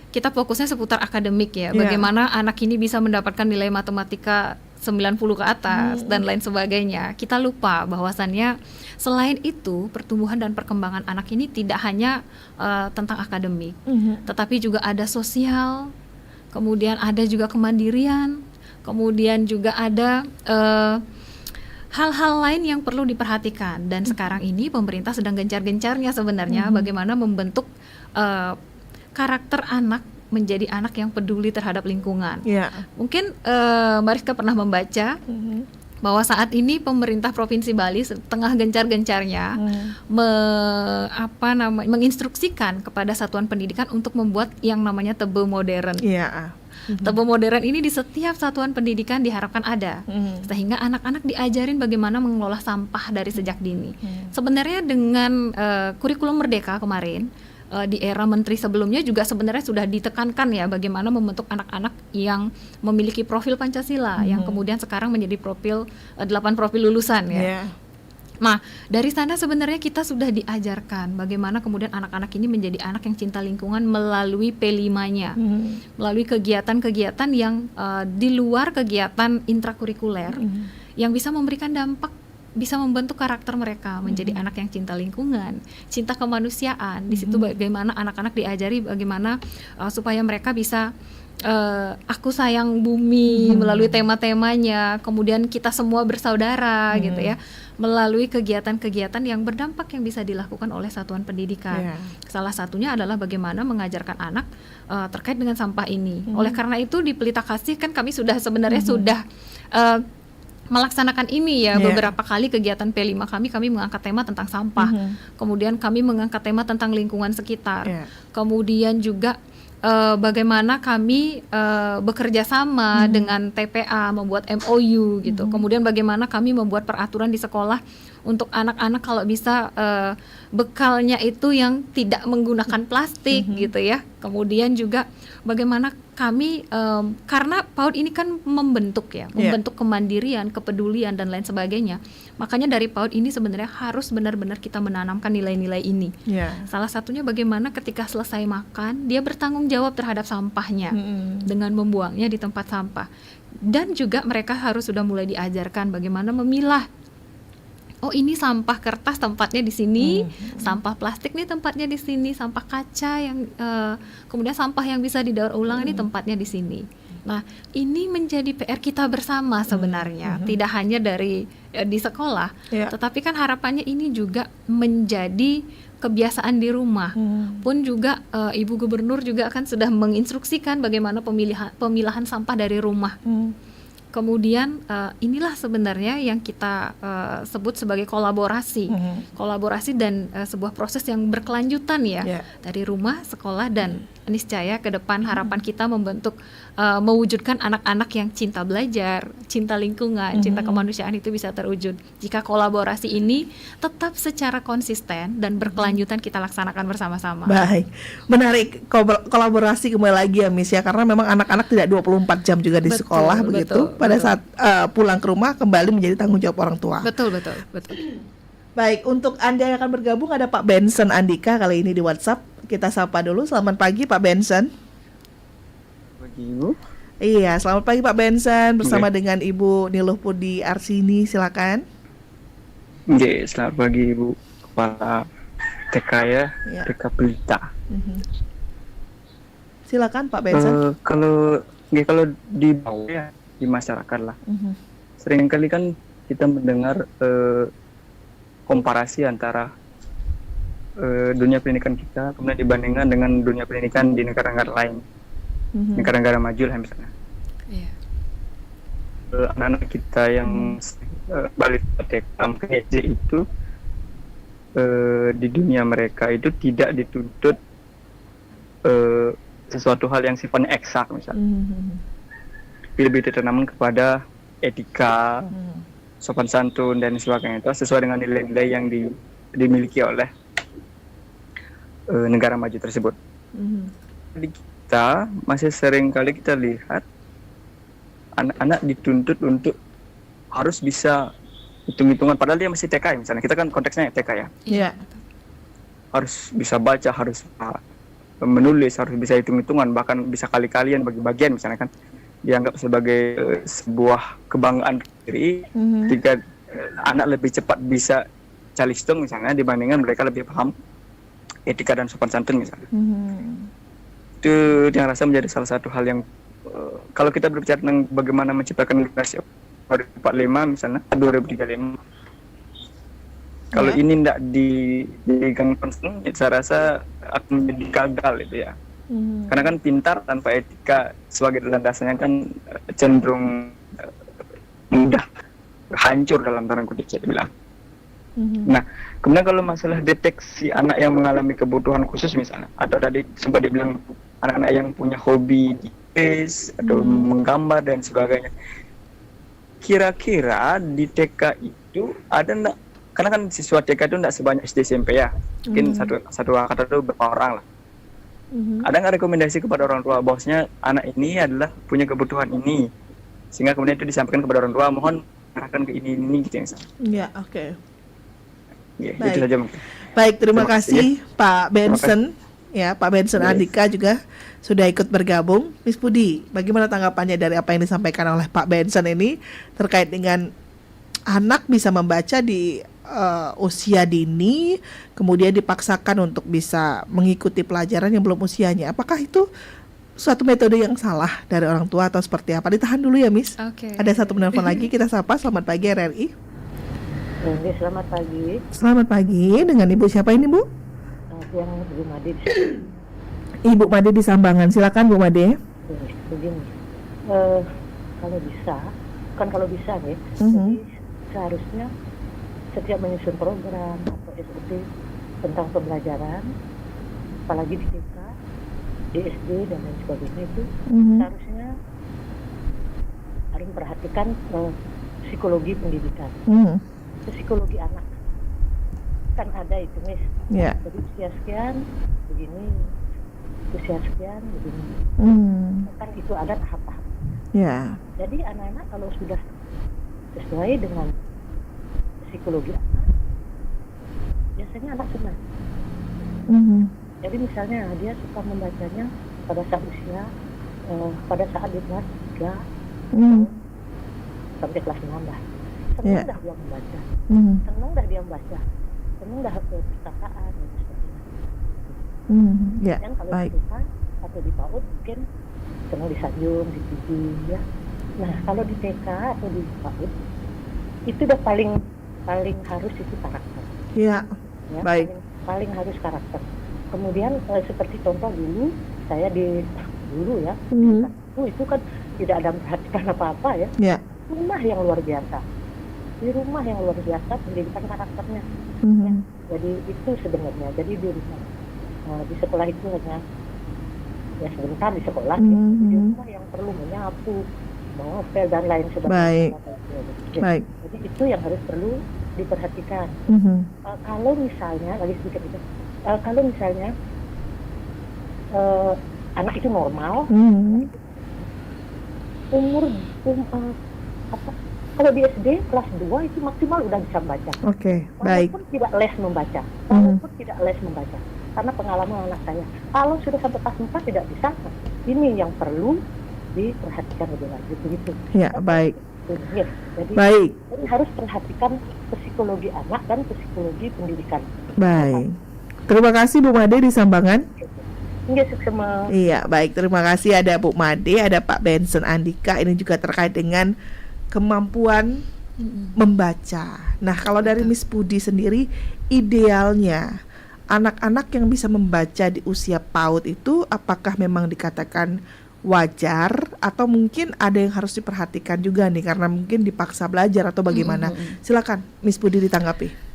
Kita fokusnya seputar akademik ya, bagaimana anak ini bisa mendapatkan nilai matematika 90 ke atas dan lain sebagainya. Kita lupa bahwasannya selain itu pertumbuhan dan perkembangan anak ini tidak hanya tentang akademik, tetapi juga ada sosial, kemudian ada juga kemandirian, kemudian juga ada hal-hal lain yang perlu diperhatikan. Dan sekarang ini pemerintah sedang gencar-gencarnya sebenarnya bagaimana membentuk karakter anak menjadi anak yang peduli terhadap lingkungan. Mungkin Mariska pernah membaca bahwa saat ini pemerintah Provinsi Bali tengah gencar-gencarnya menginstruksikan kepada satuan pendidikan untuk membuat yang namanya tebe modern. Tebe modern ini di setiap satuan pendidikan diharapkan ada, sehingga anak-anak diajarin bagaimana mengelola sampah dari sejak dini. Sebenarnya dengan kurikulum Merdeka kemarin, di era menteri sebelumnya juga sebenarnya sudah ditekankan ya bagaimana membentuk anak-anak yang memiliki profil Pancasila yang kemudian sekarang menjadi 8 profil lulusan ya. Nah, dari sana sebenarnya kita sudah diajarkan bagaimana kemudian anak-anak ini menjadi anak yang cinta lingkungan melalui P5-nya, melalui kegiatan-kegiatan yang di luar kegiatan intrakurikuler yang bisa memberikan dampak, bisa membentuk karakter mereka menjadi anak yang cinta lingkungan, cinta kemanusiaan. Di situ bagaimana anak-anak diajari bagaimana supaya mereka bisa aku sayang bumi melalui tema-temanya, kemudian kita semua bersaudara gitu ya, melalui kegiatan-kegiatan yang berdampak yang bisa dilakukan oleh satuan pendidikan. Salah satunya adalah bagaimana mengajarkan anak terkait dengan sampah ini. Oleh karena itu di Pelita Kasih kan kami sudah sebenarnya sudah melaksanakan ini ya, beberapa kali kegiatan P5 kami mengangkat tema tentang sampah. Kemudian kami mengangkat tema tentang lingkungan sekitar. Kemudian juga bagaimana kami bekerja sama dengan TPA membuat MOU gitu. Kemudian bagaimana kami membuat peraturan di sekolah untuk anak-anak kalau bisa bekalnya itu yang tidak menggunakan plastik gitu ya. Kemudian juga bagaimana kami karena PAUD ini kan membentuk ya, membentuk kemandirian, kepedulian dan lain sebagainya. Makanya dari PAUD ini sebenarnya harus benar-benar kita menanamkan nilai-nilai ini. Salah satunya bagaimana ketika selesai makan dia bertanggung jawab terhadap sampahnya dengan membuangnya di tempat sampah. Dan juga mereka harus sudah mulai diajarkan bagaimana memilah. Oh, ini sampah kertas tempatnya di sini, sampah plastik nih tempatnya di sini, sampah kaca yang kemudian sampah yang bisa didaur ulang ini tempatnya di sini. Nah, ini menjadi PR kita bersama sebenarnya, tidak hanya dari di sekolah, tetapi kan harapannya ini juga menjadi kebiasaan di rumah. Pun juga Ibu Gubernur juga akan sudah menginstruksikan bagaimana pemilahan sampah dari rumah. Kemudian inilah sebenarnya yang kita sebut sebagai kolaborasi, kolaborasi dan sebuah proses yang berkelanjutan ya, dari rumah, sekolah dan niscaya ke depan harapan kita membentuk mewujudkan anak-anak yang cinta belajar, cinta lingkungan, cinta kemanusiaan itu bisa terwujud jika kolaborasi ini tetap secara konsisten dan berkelanjutan kita laksanakan bersama-sama. Baik, menarik kolaborasi kembali lagi ya Miss ya, karena memang anak-anak tidak 24 jam juga di sekolah begitu. Pada saat pulang ke rumah kembali menjadi tanggung jawab orang tua. Betul. Baik, untuk Anda yang akan bergabung ada Pak Benson Andika kali ini di WhatsApp. Kita sapa dulu. Selamat pagi Pak Benson. Pagi Ibu. Iya, selamat pagi Pak Benson bersama dengan Ibu Niluh Pudi Arsini, silakan. Selamat pagi Ibu Kepala TK ya, TK Pelita. Silakan Pak Benson. Kalau di bawah ya, di masyarakat lah. Seringkali kan kita mendengar komparasi antara dunia pendidikan kita kemudian dibandingkan dengan dunia pendidikan di negara-negara lain, negara-negara maju lah misalnya. Anak-anak kita yang balik TK ke SD itu di dunia mereka itu tidak dituntut sesuatu hal yang sifatnya eksak misalnya. Lebih ditanamkan kepada etika, sopan santun dan sebagainya itu sesuai dengan nilai-nilai yang dimiliki oleh negara maju tersebut. Jadi kita masih sering kali kita lihat anak-anak dituntut untuk harus bisa hitung-hitungan padahal dia masih TK misalnya. Kita kan konteksnya TK ya. Iya. Harus bisa baca, harus menulis, harus bisa hitung-hitungan, bahkan bisa kali-kalian bagi-bagian misalnya kan. Dianggap sebagai sebuah kebanggaan diri jika anak lebih cepat bisa calistung misalnya dibandingkan mereka lebih paham etika dan sopan santun misalnya. Itu yang rasa menjadi salah satu hal yang kalau kita berbicara tentang bagaimana menciptakan generasi 2045 misalnya 2035 kalau ini tidak dipegang konsen saya rasa akan menjadi gagal itu ya. Karena kan pintar tanpa etika sebagai landasannya kan cenderung mudah hancur dalam tanda kutip saya bilang. Nah, kemudian kalau masalah deteksi anak yang mengalami kebutuhan khusus misalnya, atau tadi sempat dibilang anak-anak yang punya hobi di space atau menggambar dan sebagainya, kira-kira di TK itu ada enggak? Karena kan siswa TK itu enggak sebanyak SD SMP ya, mungkin satu angkatan itu berapa orang lah. Ada nggak rekomendasi kepada orang tua bahwasanya anak ini adalah punya kebutuhan ini sehingga kemudian itu disampaikan kepada orang tua mohon arahkan ke ini gitu misalnya. Ya, oke. Ya, Baik. itu saja mungkin. Baik, terima Terima kasih, kasih Pak Benson. Ya, Pak Benson Yes. Andika juga sudah ikut bergabung. Miss Pudi, bagaimana tanggapannya dari apa yang disampaikan oleh Pak Benson ini terkait dengan anak bisa membaca di usia dini, kemudian dipaksakan untuk bisa mengikuti pelajaran yang belum usianya. Apakah itu suatu metode yang salah dari orang tua atau seperti apa? Ditahan dulu ya, Miss. Oke. Ada satu penelpon lagi, kita sapa. Selamat pagi RRI. Oke, selamat pagi. Selamat pagi, dengan Ibu siapa ini, Bu? Yang Ibu Made di Ibu Made di Sambangan. Silakan Bu Made. begini. Kalau bisa, kan kalau bisa nih, Mhm. jadi seharusnya setiap menyusun program atau SOP tentang pembelajaran, apalagi di TK, di SD dan lain sebagainya itu Mhm. seharusnya harus memperhatikan psikologi pendidikan, Mhm. psikologi anak. Kan ada itu, Miss. Ya. Jadi usia sekian begini, usia sekian begini. Kan itu ada tahap-tahap. Ya. Jadi anak-anak kalau sudah sesuai dengan psikologi anak, biasanya anak senang. Mhm. Jadi misalnya dia suka membacanya pada saat usia, pada saat di kelas 3 Mhm. sampai kelas 6 dah. Senang Ya. dah dia membaca. Mhm. Senang dah dia membaca. Senang dah ke perpustakaan dan sebagainya. Mhm. Ya. Dan kalau Baik. di TK atau di PAUD mungkin senang disanjung, dipuji ya. Nah kalau di TK atau di PAUD itu udah paling harus itu karakter. Ya. Ya, Baik. paling harus karakter. Kemudian seperti contoh dulu saya dulu ya, Mhm. itu kan tidak ada memperhatikan apa-apa ya. Ya. Rumah yang luar biasa. Di rumah yang luar biasa pendidikan karakternya. Mhm. Jadi itu sebenarnya. Jadi di rumah, di sekolah itu hanya ya sebentar di sekolah ya. Mhm. Di rumah yang perlu menyapu, mengepel dan lain sebagainya. Baik. Ya. Baik. Jadi itu yang harus perlu diperhatikan. Mhm. Kalau misalnya lagi sedikit itu, kalau misalnya anak itu normal, Mhm. umur kalau di SD kelas 2 itu maksimal udah bisa membaca. Oke, baik. Walaupun tidak les membaca, walaupun tidak les membaca. Karena pengalaman anak saya, kalau sudah sampai kelas 4 tidak bisa, ini yang perlu diperhatikan lebih lanjut begitu. Ya, baik. Ya, jadi Baik. harus perhatikan psikologi anak dan psikologi pendidikan. Baik. Terima kasih Bu Made di Sambangan. Enggak sama. Iya, baik. Terima kasih ada Bu Made, ada Pak Benson Andika. Ini juga terkait dengan kemampuan membaca. Nah, kalau dari Miss Pudi sendiri, idealnya anak-anak yang bisa membaca di usia PAUD itu apakah memang dikatakan wajar atau mungkin ada yang harus diperhatikan juga nih karena mungkin dipaksa belajar atau bagaimana? Silakan Miss Pudi ditanggapi.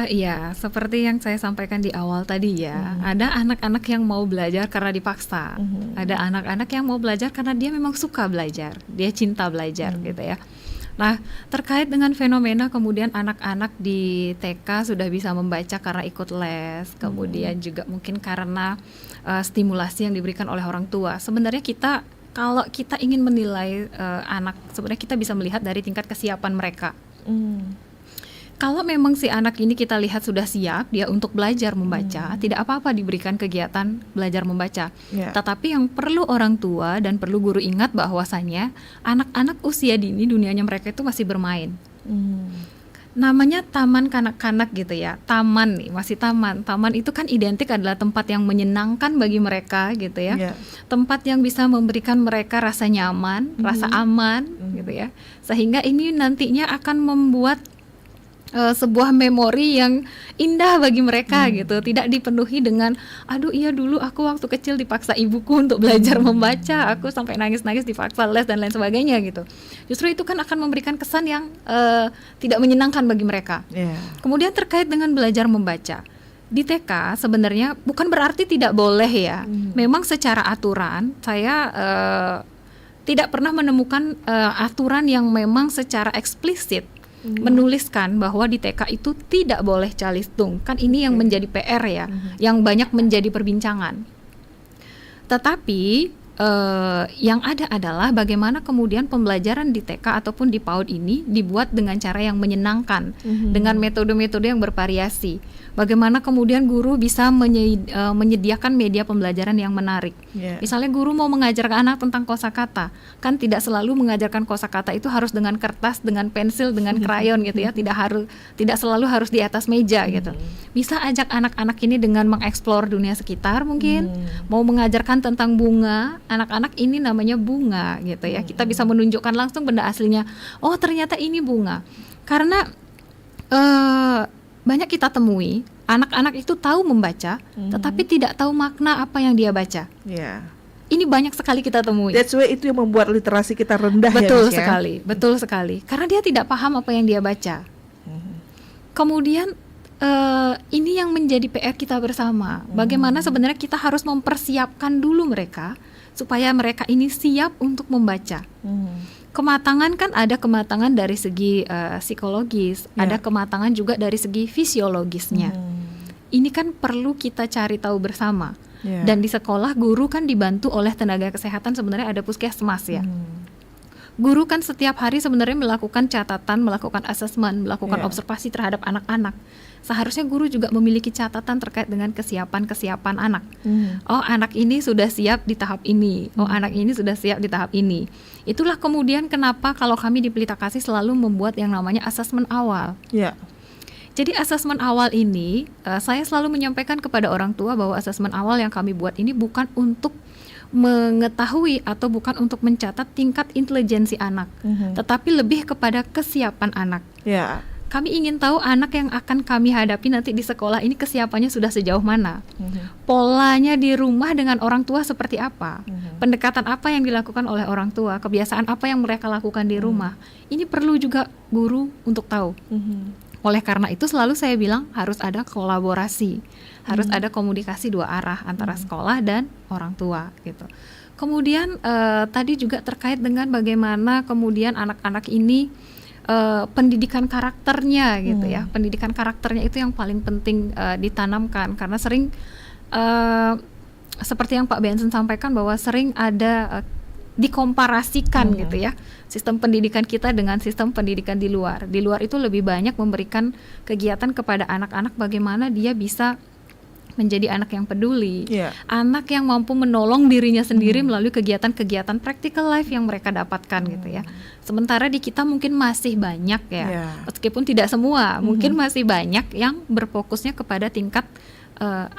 Iya, seperti yang saya sampaikan di awal tadi ya, ada anak-anak yang mau belajar karena dipaksa, ada anak-anak yang mau belajar karena dia memang suka belajar, dia cinta belajar gitu ya. Nah, terkait dengan fenomena kemudian anak-anak di TK sudah bisa membaca karena ikut les, kemudian juga mungkin karena stimulasi yang diberikan oleh orang tua. Sebenarnya kalau kita ingin menilai anak, sebenarnya kita bisa melihat dari tingkat kesiapan mereka. Kalau memang si anak ini kita lihat sudah siap dia untuk belajar membaca, tidak apa-apa diberikan kegiatan belajar membaca. Ya. Tetapi yang perlu orang tua dan perlu guru ingat bahwasannya anak-anak usia dini dunianya mereka itu masih bermain. Namanya taman kanak-kanak gitu ya, taman nih, masih taman. Taman itu kan identik adalah tempat yang menyenangkan bagi mereka gitu ya. Ya. Tempat yang bisa memberikan mereka rasa nyaman, rasa aman gitu ya. Sehingga ini nantinya akan membuat sebuah memori yang indah bagi mereka gitu, tidak dipenuhi dengan aduh iya dulu aku waktu kecil dipaksa ibuku untuk belajar membaca, aku sampai nangis-nangis dipaksa les dan lain sebagainya gitu. Justru itu kan akan memberikan kesan yang tidak menyenangkan bagi mereka. Kemudian terkait dengan belajar membaca di TK sebenarnya bukan berarti tidak boleh ya. Memang secara aturan saya tidak pernah menemukan aturan yang memang secara eksplisit menuliskan bahwa di TK itu tidak boleh calistung. Kan ini yang menjadi PR ya, yang banyak menjadi perbincangan. Tetapi yang ada adalah bagaimana kemudian pembelajaran di TK ataupun di PAUD ini dibuat dengan cara yang menyenangkan, dengan metode-metode yang bervariasi. Bagaimana kemudian guru bisa menyediakan media pembelajaran yang menarik. Misalnya guru mau mengajarkan anak tentang kosakata, kan tidak selalu mengajarkan kosakata itu harus dengan kertas, dengan pensil, dengan krayon gitu ya. Tidak selalu harus di atas meja gitu. Bisa ajak anak-anak ini dengan mengeksplor dunia sekitar mungkin, mau mengajarkan tentang bunga, anak-anak ini namanya bunga gitu ya. Kita bisa menunjukkan langsung benda aslinya. Oh, ternyata ini bunga. Karena banyak kita temui anak-anak itu tahu membaca, tetapi tidak tahu makna apa yang dia baca. Ini banyak sekali kita temui. That's why itu yang membuat literasi kita rendah. Betul ya, sekali, betul sekali. Karena dia tidak paham apa yang dia baca. Kemudian ini yang menjadi PR kita bersama. Bagaimana sebenarnya kita harus mempersiapkan dulu mereka supaya mereka ini siap untuk membaca. Kematangan kan ada kematangan dari segi psikologis, ada kematangan juga dari segi fisiologisnya. Ini kan perlu kita cari tahu bersama. Dan di sekolah guru kan dibantu oleh tenaga kesehatan, sebenarnya ada puskesmas ya. Guru kan setiap hari sebenarnya melakukan catatan, melakukan asesmen, melakukan observasi terhadap anak-anak. Seharusnya guru juga memiliki catatan terkait dengan kesiapan anak. Oh, anak ini sudah siap di tahap ini. Oh, anak ini sudah siap di tahap ini. Itulah kemudian kenapa kalau kami di Pelita Kasih selalu membuat yang namanya asesmen awal. Jadi asesmen awal ini saya selalu menyampaikan kepada orang tua bahwa asesmen awal yang kami buat ini bukan untuk mengetahui atau bukan untuk mencatat tingkat intelijensi anak, tetapi lebih kepada kesiapan anak. Kami ingin tahu anak yang akan kami hadapi nanti di sekolah ini kesiapannya sudah sejauh mana, polanya di rumah dengan orang tua seperti apa, pendekatan apa yang dilakukan oleh orang tua, kebiasaan apa yang mereka lakukan di rumah. Ini perlu juga guru untuk tahu. Oleh karena itu selalu saya bilang harus ada kolaborasi, harus ada komunikasi dua arah antara sekolah dan orang tua gitu. Kemudian tadi juga terkait dengan bagaimana kemudian anak-anak ini pendidikan karakternya gitu ya. Pendidikan karakternya itu yang paling penting ditanamkan, karena sering seperti yang Pak Benson sampaikan bahwa sering ada dikomparasikan gitu ya, sistem pendidikan kita dengan sistem pendidikan di luar. Di luar itu lebih banyak memberikan kegiatan kepada anak-anak bagaimana dia bisa menjadi anak yang peduli, anak yang mampu menolong dirinya sendiri melalui kegiatan-kegiatan practical life yang mereka dapatkan gitu ya. Sementara di kita mungkin masih banyak ya, meskipun tidak semua, mungkin masih banyak yang berfokusnya kepada tingkat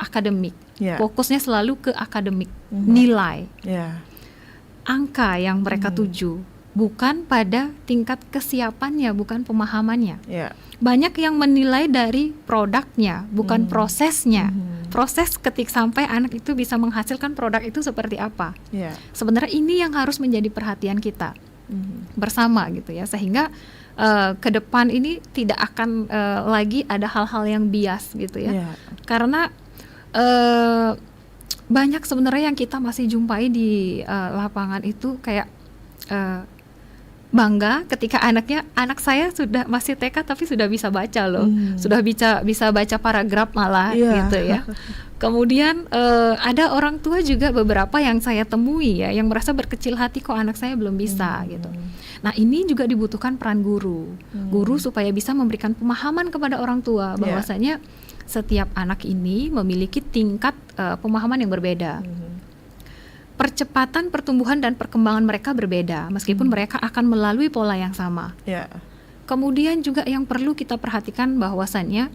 akademik, fokusnya selalu ke akademik, nilai, angka yang mereka tuju, bukan pada tingkat kesiapannya, bukan pemahamannya. Banyak yang menilai dari produknya, bukan prosesnya. Proses ketika sampai anak itu bisa menghasilkan produk itu seperti apa. Sebenarnya ini yang harus menjadi perhatian kita bersama gitu ya, sehingga ke depan ini tidak akan lagi ada hal-hal yang bias gitu ya. Karena banyak sebenarnya yang kita masih jumpai di lapangan itu kayak bangga ketika anak saya sudah masih TK tapi sudah bisa baca loh, sudah bisa baca paragraf malah gitu ya. Kemudian ada orang tua juga beberapa yang saya temui ya, yang merasa berkecil hati kok anak saya belum bisa gitu. Nah ini juga dibutuhkan peran guru supaya bisa memberikan pemahaman kepada orang tua bahwasanya setiap anak ini memiliki tingkat pemahaman yang berbeda. Percepatan pertumbuhan dan perkembangan mereka berbeda, meskipun mereka akan melalui pola yang sama. Kemudian juga yang perlu kita perhatikan bahwasannya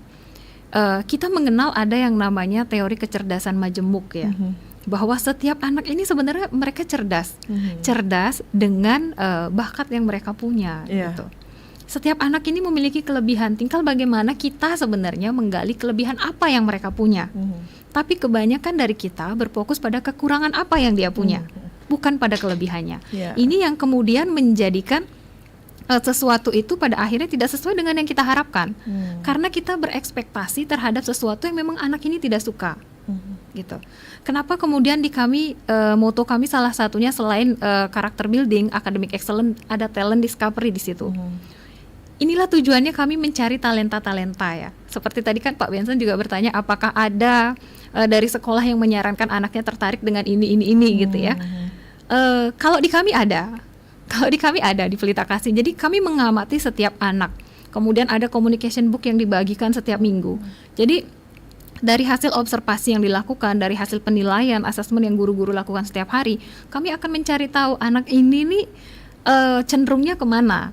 kita mengenal ada yang namanya teori kecerdasan majemuk ya, bahwa setiap anak ini sebenarnya mereka cerdas dengan bakat yang mereka punya. Gitu. Setiap anak ini memiliki kelebihan, tinggal bagaimana kita sebenarnya menggali kelebihan apa yang mereka punya. Tapi kebanyakan dari kita berfokus pada kekurangan apa yang dia punya, bukan pada kelebihannya. Ini yang kemudian menjadikan sesuatu itu pada akhirnya tidak sesuai dengan yang kita harapkan. Karena kita berekspektasi terhadap sesuatu yang memang anak ini tidak suka. Gitu. Kenapa kemudian di kami moto kami salah satunya selain karakter building, academic excellence, ada talent discovery di situ. Inilah tujuannya kami mencari talenta-talenta ya. Seperti tadi kan Pak Benson juga bertanya apakah ada dari sekolah yang menyarankan anaknya tertarik dengan ini gitu ya. Kalau di kami ada, di Pelita Kasih. Jadi kami mengamati setiap anak. Kemudian ada communication book yang dibagikan setiap minggu. Jadi dari hasil observasi yang dilakukan, dari hasil penilaian, asesmen yang guru-guru lakukan setiap hari, kami akan mencari tahu anak ini nih cenderungnya kemana.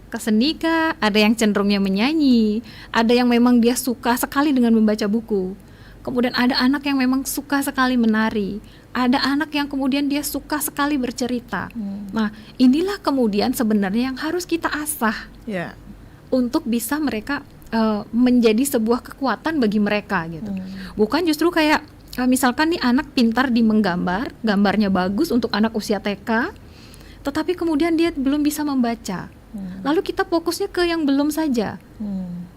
Ke seni kah? Ada yang cenderungnya menyanyi, ada yang memang dia suka sekali dengan membaca buku. Kemudian ada anak yang memang suka sekali menari, ada anak yang kemudian dia suka sekali bercerita. Nah, inilah kemudian sebenarnya yang harus kita asah untuk bisa mereka menjadi sebuah kekuatan bagi mereka gitu. Bukan justru kayak misalkan nih anak pintar di menggambar, gambarnya bagus untuk anak usia TK, tetapi kemudian dia belum bisa membaca. Lalu kita fokusnya ke yang belum saja.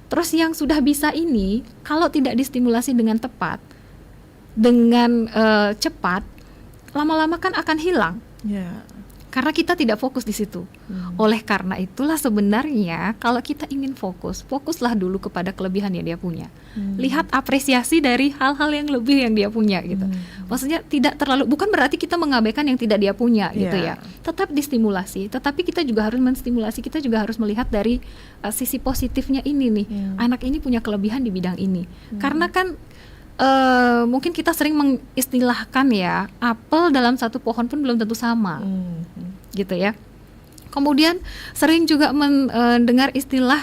Terus yang sudah bisa ini, kalau tidak distimulasi dengan tepat, dengan cepat, lama-lama kan akan hilang. Karena kita tidak fokus di situ. Oleh karena itulah sebenarnya kalau kita ingin fokuslah dulu kepada kelebihan yang dia punya. Lihat apresiasi dari hal-hal yang lebih yang dia punya gitu. Maksudnya tidak terlalu, bukan berarti kita mengabaikan yang tidak dia punya gitu ya. Tetap distimulasi, tetapi kita juga harus menstimulasi, kita juga harus melihat dari sisi positifnya ini nih. Anak ini punya kelebihan di bidang ini. Karena kan mungkin kita sering mengistilahkan ya, apel dalam satu pohon pun belum tentu sama, gitu ya. Kemudian sering juga mendengar istilah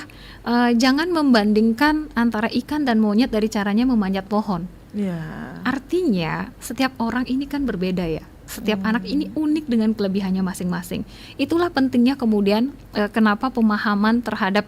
jangan membandingkan antara ikan dan monyet dari caranya memanjat pohon. Artinya setiap orang ini kan berbeda ya. Setiap anak ini unik dengan kelebihannya masing-masing. Itulah pentingnya kemudian kenapa pemahaman terhadap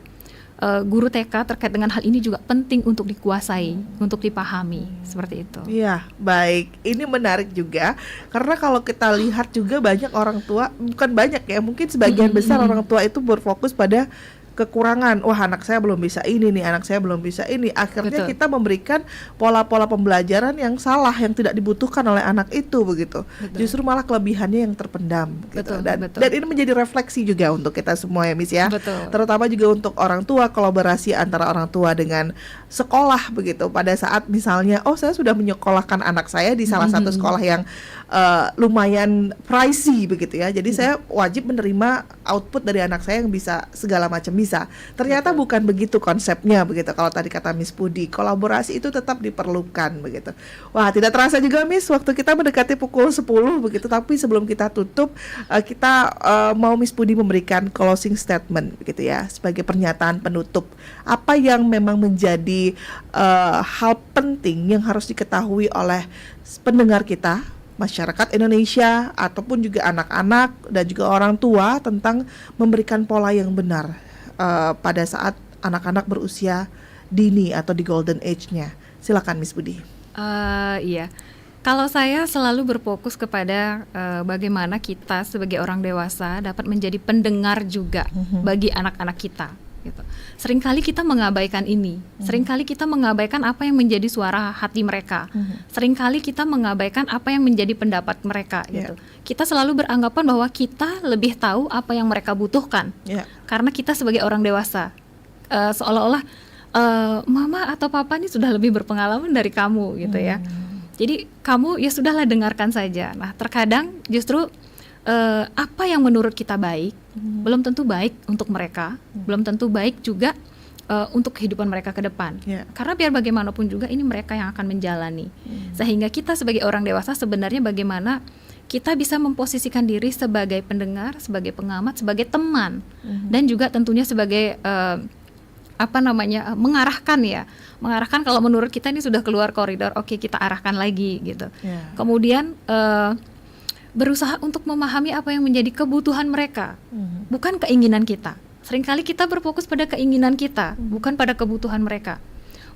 guru TK terkait dengan hal ini juga penting untuk dikuasai, untuk dipahami, seperti itu. Iya, baik. Ini menarik juga karena kalau kita lihat juga banyak orang tua, bukan banyak ya, mungkin sebagian besar orang tua itu berfokus pada kekurangan. Wah, anak saya belum bisa ini nih, anak saya belum bisa ini. Akhirnya kita memberikan pola-pola pembelajaran yang salah, yang tidak dibutuhkan oleh anak itu begitu. Justru malah kelebihannya yang terpendam gitu. Dan ini menjadi refleksi juga untuk kita semua ya, Miss ya. Terutama juga untuk orang tua, kolaborasi antara orang tua dengan sekolah begitu. Pada saat misalnya, oh saya sudah menyekolahkan anak saya di salah satu sekolah yang lumayan pricey begitu ya. Jadi saya wajib menerima output dari anak saya yang bisa segala macam bisa. Ternyata bukan begitu konsepnya begitu. Kalau tadi kata Miss Pudi, kolaborasi itu tetap diperlukan begitu. Wah, tidak terasa juga Miss, waktu kita mendekati pukul 10 begitu. Tapi sebelum kita tutup, kita mau Miss Pudi memberikan closing statement begitu ya, sebagai pernyataan penutup. Apa yang memang menjadi hal penting yang harus diketahui oleh pendengar kita, masyarakat Indonesia ataupun juga anak-anak dan juga orang tua tentang memberikan pola yang benar pada saat anak-anak berusia dini atau di golden age-nya. Silakan Miss Budi. Iya. Kalau saya selalu berfokus kepada bagaimana kita sebagai orang dewasa dapat menjadi pendengar juga bagi anak-anak kita. Gitu. Seringkali kita mengabaikan ini, seringkali kita mengabaikan apa yang menjadi suara hati mereka, seringkali kita mengabaikan apa yang menjadi pendapat mereka. Gitu. Kita selalu beranggapan bahwa kita lebih tahu apa yang mereka butuhkan, karena kita sebagai orang dewasa seolah-olah mama atau papa ini sudah lebih berpengalaman dari kamu, gitu ya. Jadi kamu ya sudahlah dengarkan saja. Nah terkadang justru apa yang menurut kita baik belum tentu baik untuk mereka, belum tentu baik juga untuk kehidupan mereka ke depan. Karena biar bagaimanapun juga ini mereka yang akan menjalani. Sehingga kita sebagai orang dewasa sebenarnya bagaimana kita bisa memposisikan diri sebagai pendengar, sebagai pengamat, sebagai teman, dan juga tentunya sebagai mengarahkan ya. Mengarahkan kalau menurut kita ini sudah keluar koridor, oke, kita arahkan lagi gitu. Kemudian berusaha untuk memahami apa yang menjadi kebutuhan mereka, bukan keinginan kita. Seringkali kita berfokus pada keinginan kita, bukan pada kebutuhan mereka.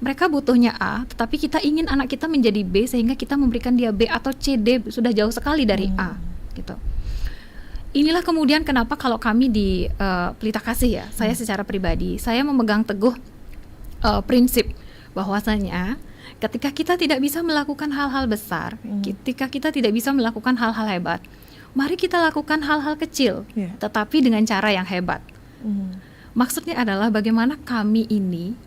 Mereka butuhnya A, tetapi kita ingin anak kita menjadi B, sehingga kita memberikan dia B atau C, D, sudah jauh sekali dari A, gitu. Inilah kemudian kenapa kalau kami di Pelita Kasih ya, saya secara pribadi, saya memegang teguh prinsip bahwasanya ketika kita tidak bisa melakukan hal-hal besar, ketika kita tidak bisa melakukan hal-hal hebat, mari kita lakukan hal-hal kecil, tetapi dengan cara yang hebat. Maksudnya adalah bagaimana kami ini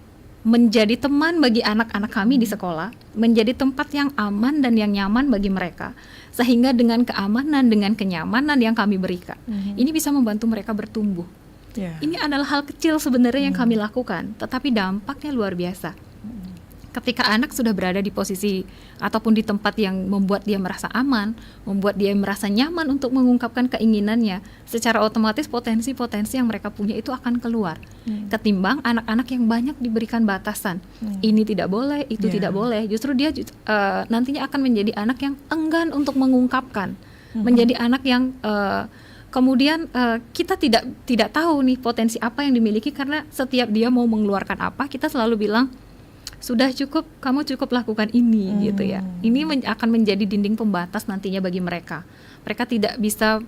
menjadi teman bagi anak-anak kami di sekolah, menjadi tempat yang aman dan yang nyaman bagi mereka, sehingga dengan keamanan, dengan kenyamanan yang kami berikan, ini bisa membantu mereka bertumbuh. Ini adalah hal kecil sebenarnya yang kami lakukan, tetapi dampaknya luar biasa. Ketika anak sudah berada di posisi ataupun di tempat yang membuat dia merasa aman, membuat dia merasa nyaman untuk mengungkapkan keinginannya, secara otomatis potensi-potensi yang mereka punya itu akan keluar. Ketimbang anak-anak yang banyak diberikan batasan, ini tidak boleh, itu tidak boleh, justru dia nantinya akan menjadi anak yang enggan untuk mengungkapkan, menjadi anak yang kemudian kita tidak tahu nih potensi apa yang dimiliki, karena setiap dia mau mengeluarkan apa, kita selalu bilang, sudah cukup, kamu cukup lakukan ini gitu ya. Ini akan menjadi dinding pembatas nantinya bagi mereka. Mereka tidak bisa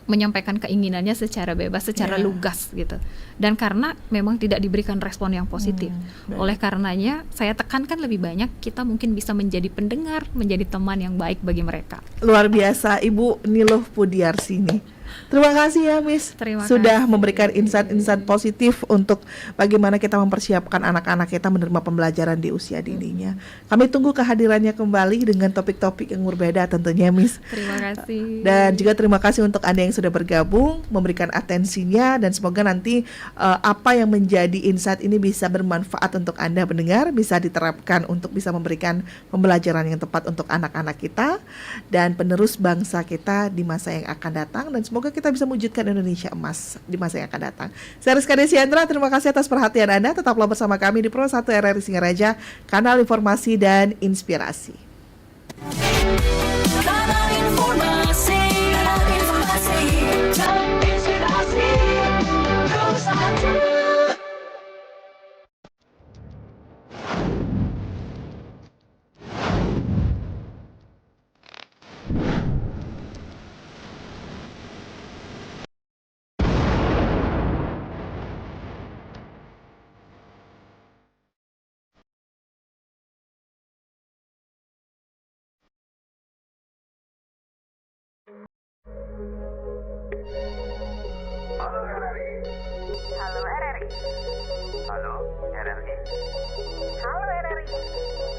menyampaikan keinginannya secara bebas, secara lugas gitu. Dan karena memang tidak diberikan respon yang positif. Oleh karenanya saya tekankan lebih banyak kita mungkin bisa menjadi pendengar, menjadi teman yang baik bagi mereka. Luar biasa Ibu Niluh Pudiarsini. Terima kasih ya Miss, sudah memberikan insight-insight positif untuk bagaimana kita mempersiapkan anak-anak kita menerima pembelajaran di usia dininya. Kami tunggu kehadirannya kembali dengan topik-topik yang berbeda tentunya Miss. Terima kasih. Dan juga terima kasih untuk Anda yang sudah bergabung, memberikan atensinya, dan semoga nanti apa yang menjadi insight ini bisa bermanfaat untuk Anda mendengar, bisa diterapkan untuk bisa memberikan pembelajaran yang tepat untuk anak-anak kita dan penerus bangsa kita di masa yang akan datang, dan semoga kita bisa mewujudkan Indonesia emas di masa yang akan datang. Saya Rizka Desiandra, terima kasih atas perhatian Anda. Tetaplah bersama kami di Pro 1 RRI Singaraja, kanal informasi dan inspirasi. Kanal informasi dan inspirasi, Pro 1. Halo RRI. Halo RRI. Halo RRI. Halo RRI.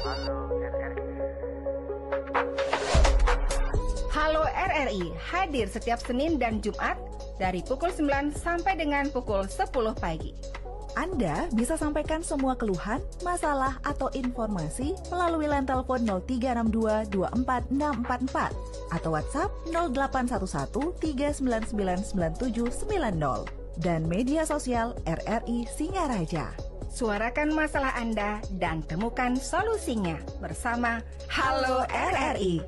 Halo RRI. Halo RRI hadir setiap Senin dan Jumat dari pukul 9 sampai dengan pukul 10 pagi. Anda bisa sampaikan semua keluhan, masalah, atau informasi melalui line telepon 0362 24644 atau WhatsApp 0811 3999790 dan media sosial RRI Singaraja. Suarakan masalah Anda dan temukan solusinya bersama Halo RRI.